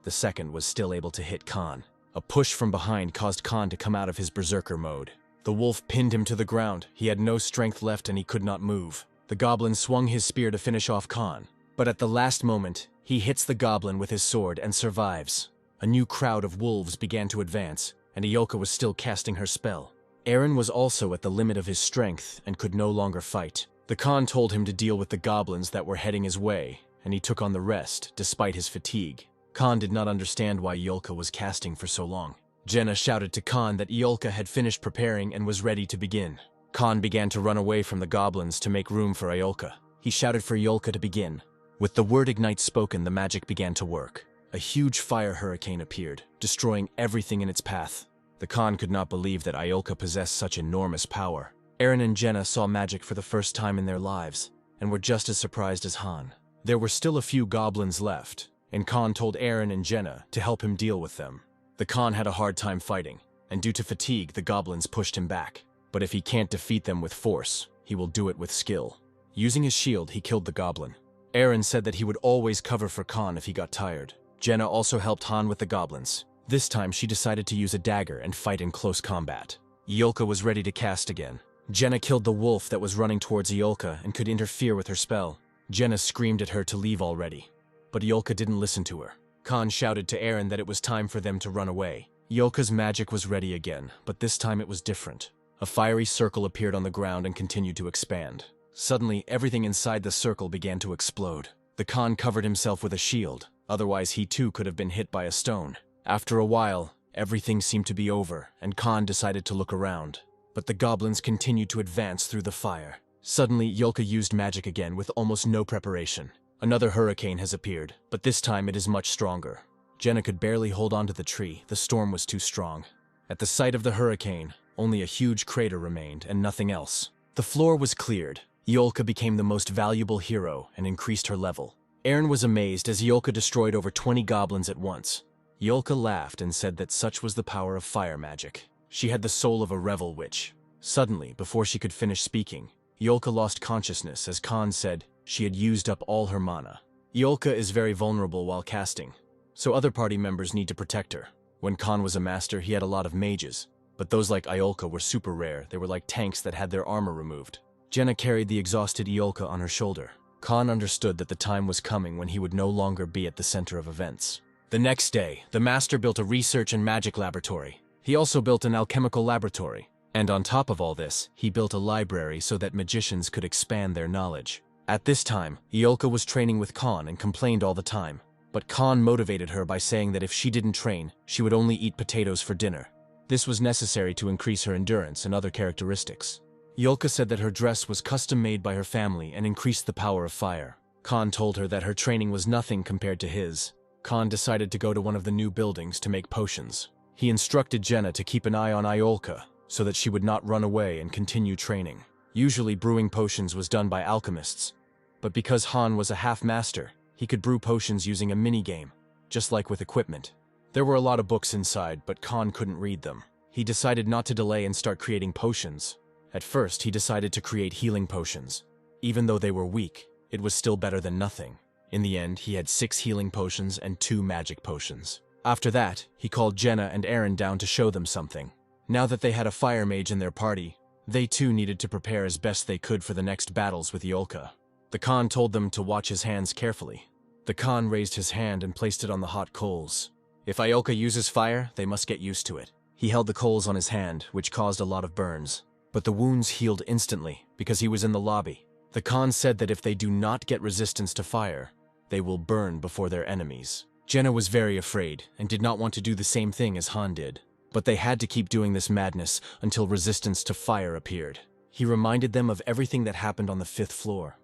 A: the second was still able to hit Khan. A push from behind caused Khan to come out of his berserker mode. The wolf pinned him to the ground. He had no strength left and he could not move. The goblin swung his spear to finish off Khan. But at the last moment, he hits the goblin with his sword and survives. A new crowd of wolves began to advance, and Yolka was still casting her spell. Eren was also at the limit of his strength and could no longer fight. The Khan told him to deal with the goblins that were heading his way, and he took on the rest, despite his fatigue. Khan did not understand why Yolka was casting for so long. Jenna shouted to Khan that Yolka had finished preparing and was ready to begin. Khan began to run away from the goblins to make room for Yolka. He shouted for Yolka to begin. With the word ignite spoken, the magic began to work. A huge fire hurricane appeared, destroying everything in its path. The Khan could not believe that Yolka possessed such enormous power. Eren and Jenna saw magic for the first time in their lives, and were just as surprised as Han. There were still a few goblins left, and Khan told Eren and Jenna to help him deal with them. The Khan had a hard time fighting, and due to fatigue, the goblins pushed him back. But if he can't defeat them with force, he will do it with skill. Using his shield, he killed the goblin. Eren said that he would always cover for Khan if he got tired. Jenna also helped Han with the goblins. This time, she decided to use a dagger and fight in close combat. Yolka was ready to cast again. Jenna killed the wolf that was running towards Yolka and could interfere with her spell. Jenna screamed at her to leave already, but Yolka didn't listen to her. Khan shouted to Eren that it was time for them to run away. Yolka's magic was ready again, but this time it was different. A fiery circle appeared on the ground and continued to expand. Suddenly, everything inside the circle began to explode. The Khan covered himself with a shield, otherwise he too could have been hit by a stone. After a while, everything seemed to be over, and Khan decided to look around. But the goblins continued to advance through the fire. Suddenly, Yolka used magic again with almost no preparation. Another hurricane has appeared, but this time it is much stronger. Jenna could barely hold onto the tree, the storm was too strong. At the sight of the hurricane, only a huge crater remained and nothing else. The floor was cleared. Yolka became the most valuable hero and increased her level. Eren was amazed as Yolka destroyed over 20 goblins at once. Yolka laughed and said that such was the power of fire magic. She had the soul of a revel witch. Suddenly, before she could finish speaking, Yolka lost consciousness as Khan said she had used up all her mana. Yolka is very vulnerable while casting, so other party members need to protect her. When Khan was a master, he had a lot of mages, but those like Yolka were super rare. They were like tanks that had their armor removed. Jenna carried the exhausted Yolka on her shoulder. Khan understood that the time was coming when he would no longer be at the center of events. The next day, the master built a research and magic laboratory. He also built an alchemical laboratory. And on top of all this, he built a library so that magicians could expand their knowledge. At this time, Yolka was training with Khan and complained all the time. But Khan motivated her by saying that if she didn't train, she would only eat potatoes for dinner. This was necessary to increase her endurance and other characteristics. Yolka said that her dress was custom-made by her family and increased the power of fire. Khan told her that her training was nothing compared to his. Khan decided to go to one of the new buildings to make potions. He instructed Jenna to keep an eye on Yolka so that she would not run away and continue training. Usually brewing potions was done by alchemists, but because Han was a half-master, he could brew potions using a mini-game, just like with equipment. There were a lot of books inside, but Khan couldn't read them. He decided not to delay and start creating potions. At first, he decided to create healing potions. Even though they were weak, it was still better than nothing. In the end, he had 6 healing potions and 2 magic potions. After that, he called Jenna and Aaron down to show them something. Now that they had a fire mage in their party, they too needed to prepare as best they could for the next battles with Yolka. The Khan told them to watch his hands carefully. The Khan raised his hand and placed it on the hot coals. If Iolka uses fire, they must get used to it. He held the coals on his hand, which caused a lot of burns. But the wounds healed instantly, because he was in the lobby. The Khan said that if they do not get resistance to fire, they will burn before their enemies. Jenna was very afraid, and did not want to do the same thing as Han did. But they had to keep doing this madness until resistance to fire appeared. He reminded them of everything that happened on the 5th floor.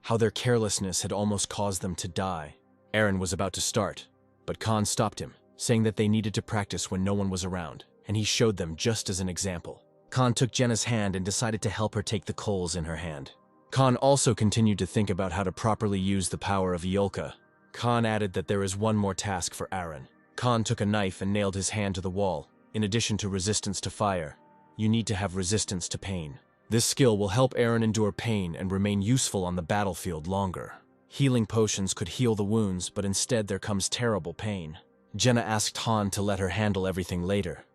A: How their carelessness had almost caused them to die. Aaron was about to start, but Khan stopped him, saying that they needed to practice when no one was around, and he showed them just as an example. Khan took Jenna's hand and decided to help her take the coals in her hand. Khan also continued to think about how to properly use the power of Yolka. Khan added that there is one more task for Aaron. Khan took a knife and nailed his hand to the wall. In addition to resistance to fire, you need to have resistance to pain. This skill will help Aaron endure pain and remain useful on the battlefield longer. Healing potions could heal the wounds, but instead there comes terrible pain. Jenna asked Han to let her handle everything later,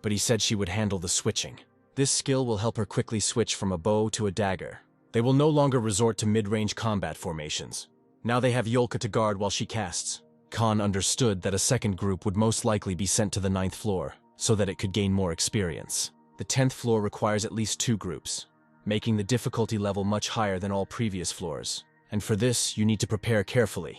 A: but he said she would handle the switching. This skill will help her quickly switch from a bow to a dagger. They will no longer resort to mid-range combat formations. Now they have Yolka to guard while she casts. Khan understood that a second group would most likely be sent to the 9th floor, so that it could gain more experience. The 10th floor requires at least 2 groups, making the difficulty level much higher than all previous floors. And for this, you need to prepare carefully.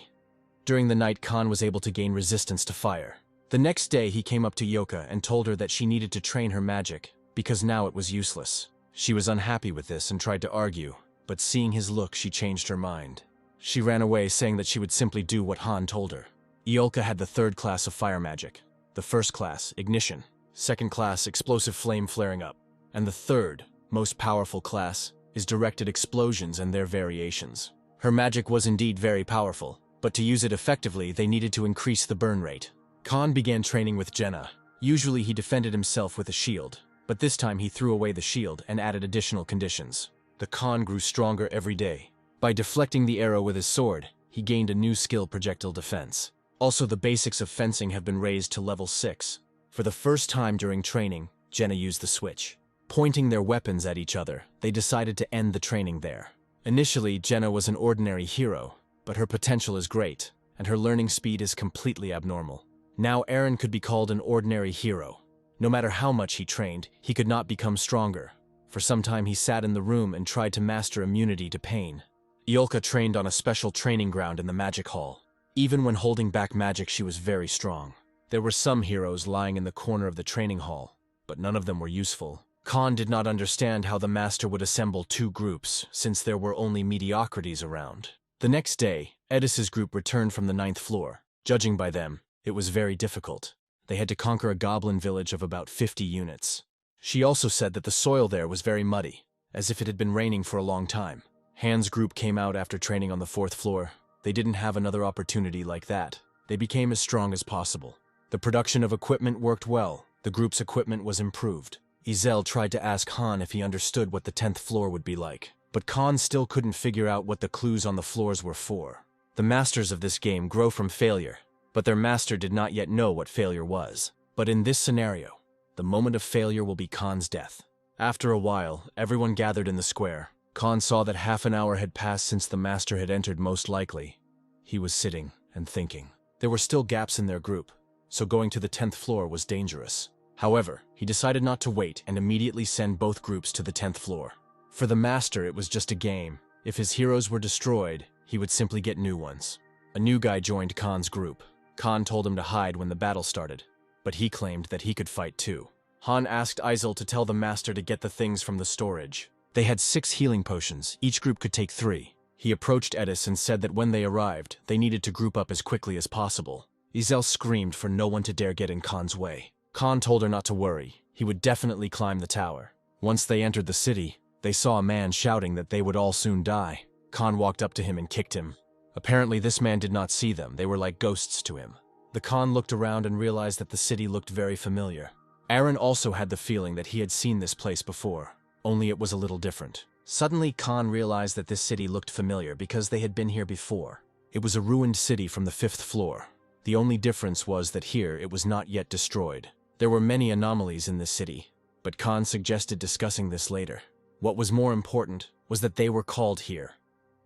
A: During the night, Khan was able to gain resistance to fire. The next day, he came up to Yolka and told her that she needed to train her magic, because now it was useless. She was unhappy with this and tried to argue, but seeing his look, she changed her mind. She ran away, saying that she would simply do what Han told her. Yolka had the 3rd class of fire magic, the 1st class, ignition, 2nd class, explosive flame flaring up, and the 3rd, most powerful class, is directed explosions and their variations. Her magic was indeed very powerful, but to use it effectively, they needed to increase the burn rate. Khan began training with Jenna. Usually he defended himself with a shield, but this time he threw away the shield and added additional conditions. The Khan grew stronger every day. By deflecting the arrow with his sword, he gained a new skill, projectile defense. Also, the basics of fencing have been raised to level 6. For the first time during training, Jenna used the switch. Pointing their weapons at each other, they decided to end the training there. Initially, Jenna was an ordinary hero, but her potential is great, and her learning speed is completely abnormal. Now Aaron could be called an ordinary hero. No matter how much he trained, he could not become stronger. For some time he sat in the room and tried to master immunity to pain. Yolka trained on a special training ground in the magic hall. Even when holding back magic, she was very strong. There were some heroes lying in the corner of the training hall, but none of them were useful. Khan did not understand how the master would assemble 2 groups, since there were only mediocrities around. The next day, Edis's group returned from the 9th floor. Judging by them, it was very difficult. They had to conquer a goblin village of about 50 units. She also said that the soil there was very muddy, as if it had been raining for a long time. Han's group came out after training on the 4th floor. They didn't have another opportunity like that. They became as strong as possible. The production of equipment worked well. The group's equipment was improved. Izel tried to ask Han if he understood what the 10th floor would be like, but Khan still couldn't figure out what the clues on the floors were for. The masters of this game grow from failure, but their master did not yet know what failure was. But in this scenario, the moment of failure will be Khan's death. After a while, everyone gathered in the square. Khan saw that half an hour had passed since the master had entered, most likely. He was sitting and thinking. There were still gaps in their group, so going to the 10th floor was dangerous. However, he decided not to wait and immediately send both groups to the 10th floor. For the master, it was just a game. If his heroes were destroyed, he would simply get new ones. A new guy joined Khan's group. Khan told him to hide when the battle started, but he claimed that he could fight too. Han asked Izel to tell the master to get the things from the storage. They had 6 healing potions. Each group could take 3. He approached Edis and said that when they arrived, they needed to group up as quickly as possible. Izel screamed for no one to dare get in Khan's way. Khan told her not to worry. He would definitely climb the tower. Once they entered the city, They saw a man shouting that they would all soon die. Khan walked up to him and kicked him. Apparently this man did not see them, they were like ghosts to him. The Khan looked around and realized that the city looked very familiar. Aaron also had the feeling that he had seen this place before, only it was a little different. Suddenly Khan realized that this city looked familiar because they had been here before. It was a ruined city from the 5th floor. The only difference was that here it was not yet destroyed. There were many anomalies in this city, but Khan suggested discussing this later. What was more important was that they were called here,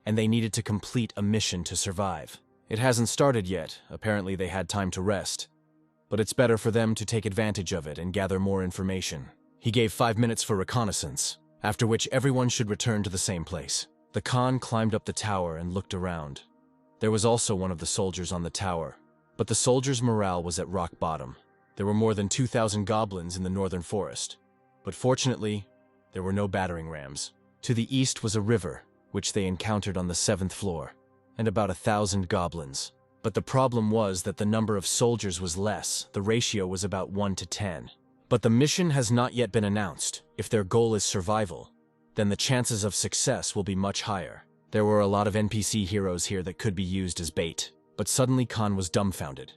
A: and they needed to complete a mission to survive. It hasn't started yet, apparently they had time to rest, but it's better for them to take advantage of it and gather more information. He gave 5 minutes for reconnaissance, after which everyone should return to the same place. The Khan climbed up the tower and looked around. There was also one of the soldiers on the tower, but the soldiers' morale was at rock bottom. There were more than 2,000 goblins in the northern forest, but fortunately, there were no battering rams. To the east was a river, which they encountered on the 7th floor, and about 1,000 goblins. But the problem was that the number of soldiers was less, the ratio was about 1 to 10. But the mission has not yet been announced. If their goal is survival, then the chances of success will be much higher. There were a lot of NPC heroes here that could be used as bait, but suddenly Khan was dumbfounded.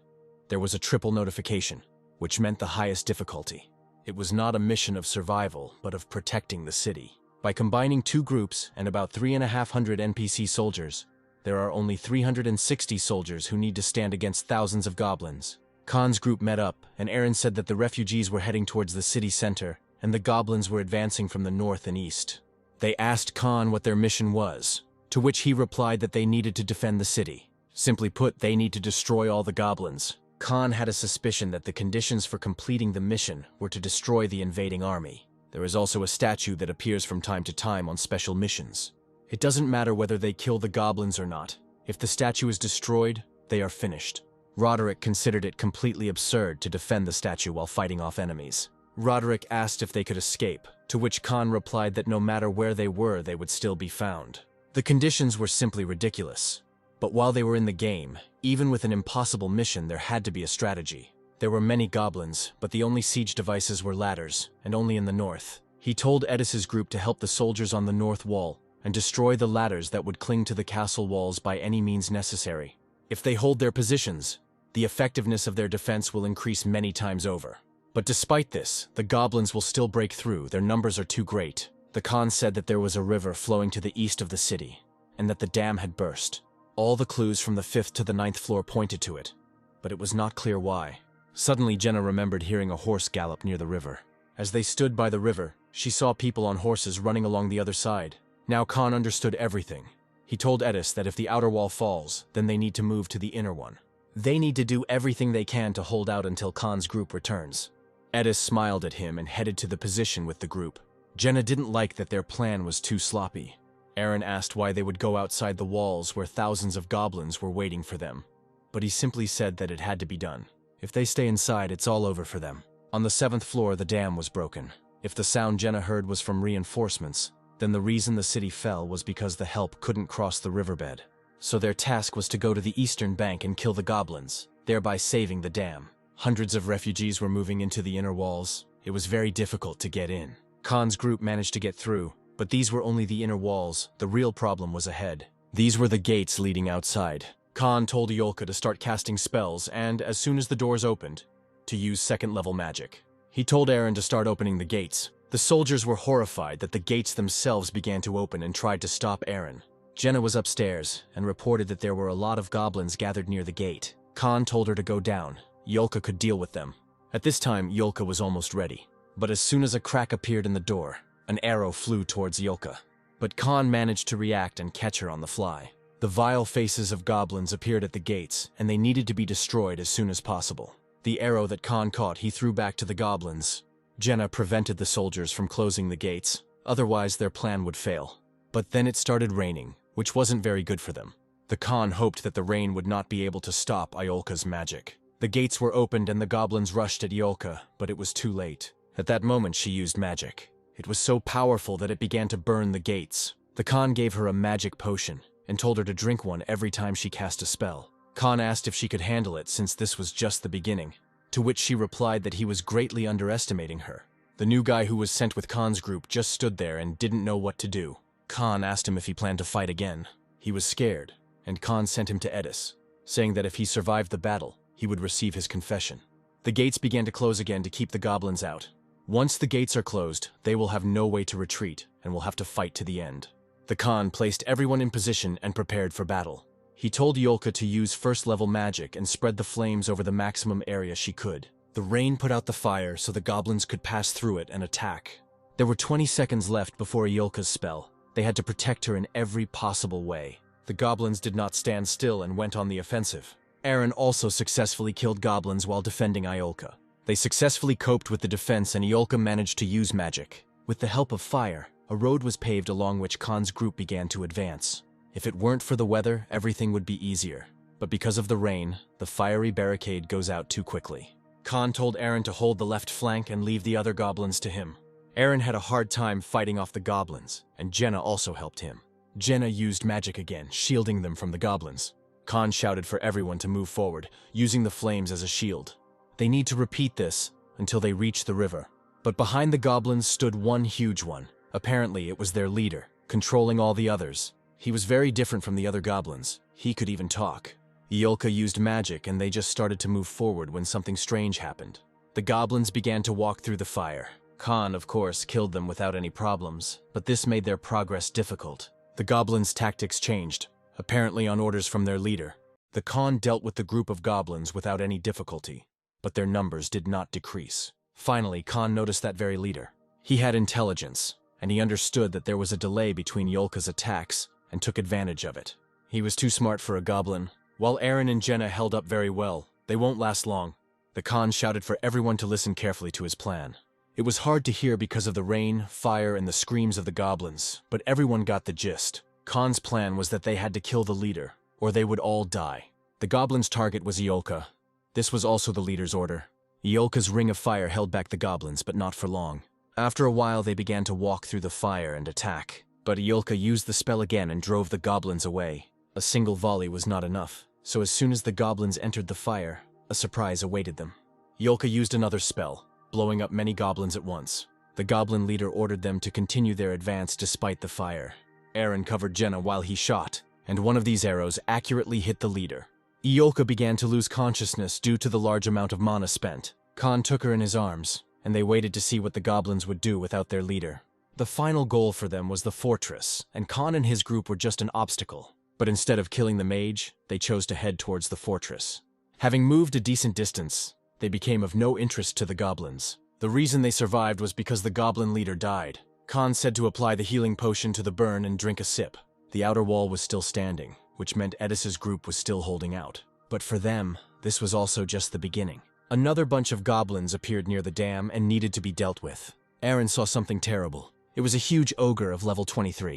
A: There was a triple notification, which meant the highest difficulty. It was not a mission of survival, but of protecting the city. By combining 2 groups and about 3,500 NPC soldiers, there are only 360 soldiers who need to stand against thousands of goblins. Khan's group met up, and Aaron said that the refugees were heading towards the city center, and the goblins were advancing from the north and east. They asked Khan what their mission was, to which he replied that they needed to defend the city. Simply put, they need to destroy all the goblins. Khan had a suspicion that the conditions for completing the mission were to destroy the invading army. There is also a statue that appears from time to time on special missions. It doesn't matter whether they kill the goblins or not. If the statue is destroyed, they are finished. Roderick considered it completely absurd to defend the statue while fighting off enemies. Roderick asked if they could escape, to which Khan replied that no matter where they were, they would still be found. The conditions were simply ridiculous. But while they were in the game, even with an impossible mission, there had to be a strategy. There were many goblins, but the only siege devices were ladders, and only in the north. He told Edis's group to help the soldiers on the north wall and destroy the ladders that would cling to the castle walls by any means necessary. If they hold their positions, the effectiveness of their defense will increase many times over. But despite this, the goblins will still break through, their numbers are too great. The Khan said that there was a river flowing to the east of the city, and that the dam had burst. All the clues from the 5th to the 9th floor pointed to it, but it was not clear why. Suddenly Jenna remembered hearing a horse gallop near the river. As they stood by the river, she saw people on horses running along the other side. Now Khan understood everything. He told Edis that if the outer wall falls, then they need to move to the inner one. They need to do everything they can to hold out until Khan's group returns. Edis smiled at him and headed to the position with the group. Jenna didn't like that their plan was too sloppy. Aaron asked why they would go outside the walls where thousands of goblins were waiting for them, but he simply said that it had to be done. If they stay inside, it's all over for them. On the 7th floor, the dam was broken. If the sound Jenna heard was from reinforcements, then the reason the city fell was because the help couldn't cross the riverbed. So their task was to go to the eastern bank and kill the goblins, thereby saving the dam. Hundreds of refugees were moving into the inner walls. It was very difficult to get in. Khan's group managed to get through, but these were only the inner walls. The real problem was ahead. These were the gates leading outside. Khan told Yolka to start casting spells and, as soon as the doors opened, to use 2nd level magic. He told Aaron to start opening the gates. The soldiers were horrified that the gates themselves began to open and tried to stop Aaron. Jenna was upstairs and reported that there were a lot of goblins gathered near the gate. Khan told her to go down. Yolka could deal with them. At this time, Yolka was almost ready. But as soon as a crack appeared in the door, an arrow flew towards Yolka. But Khan managed to react and catch her on the fly. The vile faces of goblins appeared at the gates, and they needed to be destroyed as soon as possible. The arrow that Khan caught he threw back to the goblins. Jenna prevented the soldiers from closing the gates, otherwise their plan would fail. But then it started raining, which wasn't very good for them. The Khan hoped that the rain would not be able to stop Iolka's magic. The gates were opened and the goblins rushed at Iolka, but it was too late. At that moment she used magic. It was so powerful that it began to burn the gates. The Khan gave her a magic potion and told her to drink one every time she cast a spell. Khan asked if she could handle it since this was just the beginning, to which she replied that he was greatly underestimating her. The new guy who was sent with Khan's group just stood there and didn't know what to do. Khan asked him if he planned to fight again. He was scared, and Khan sent him to Edis, saying that if he survived the battle, he would receive his confession. The gates began to close again to keep the goblins out. Once the gates are closed, they will have no way to retreat and will have to fight to the end. The Khan placed everyone in position and prepared for battle. He told Iolka to use first-level magic and spread the flames over the maximum area she could. The rain put out the fire so the goblins could pass through it and attack. There were 20 seconds left before Iolka's spell. They had to protect her in every possible way. The goblins did not stand still and went on the offensive. Eren also successfully killed goblins while defending Iolka. They successfully coped with the defense and Iolka managed to use magic. With the help of fire, a road was paved along which Khan's group began to advance. If it weren't for the weather, everything would be easier. But because of the rain, the fiery barricade goes out too quickly. Khan told Eren to hold the left flank and leave the other goblins to him. Eren had a hard time fighting off the goblins, and Jenna also helped him. Jenna used magic again, shielding them from the goblins. Khan shouted for everyone to move forward, using the flames as a shield. They need to repeat this until they reach the river. But behind the goblins stood one huge one. Apparently, it was their leader, controlling all the others. He was very different from the other goblins. He could even talk. Iolka used magic and they just started to move forward when something strange happened. The goblins began to walk through the fire. Khan, of course, killed them without any problems, but this made their progress difficult. The goblins' tactics changed, apparently on orders from their leader. The Khan dealt with the group of goblins without any difficulty, but their numbers did not decrease. Finally, Khan noticed that very leader. He had intelligence, and he understood that there was a delay between Iolka's attacks and took advantage of it. He was too smart for a goblin. While Eren and Jenna held up very well, they won't last long. The Khan shouted for everyone to listen carefully to his plan. It was hard to hear because of the rain, fire, and the screams of the goblins, but everyone got the gist. Khan's plan was that they had to kill the leader, or they would all die. The goblins' target was Iolka. This was also the leader's order. Iolka's ring of fire held back the goblins, but not for long. After a while, they began to walk through the fire and attack. But Iolka used the spell again and drove the goblins away. A single volley was not enough, so as soon as the goblins entered the fire, a surprise awaited them. Iolka used another spell, blowing up many goblins at once. The goblin leader ordered them to continue their advance despite the fire. Eren covered Jenna while he shot, and one of these arrows accurately hit the leader. Iolka began to lose consciousness due to the large amount of mana spent. Khan took her in his arms, and they waited to see what the goblins would do without their leader. The final goal for them was the fortress, and Khan and his group were just an obstacle. But instead of killing the mage, they chose to head towards the fortress. Having moved a decent distance, they became of no interest to the goblins. The reason they survived was because the goblin leader died. Khan said to apply the healing potion to the burn and drink a sip. The outer wall was still standing, which meant Edis's group was still holding out. But for them, this was also just the beginning. Another bunch of goblins appeared near the dam and needed to be dealt with. Eren saw something terrible. It was a huge ogre of level 23.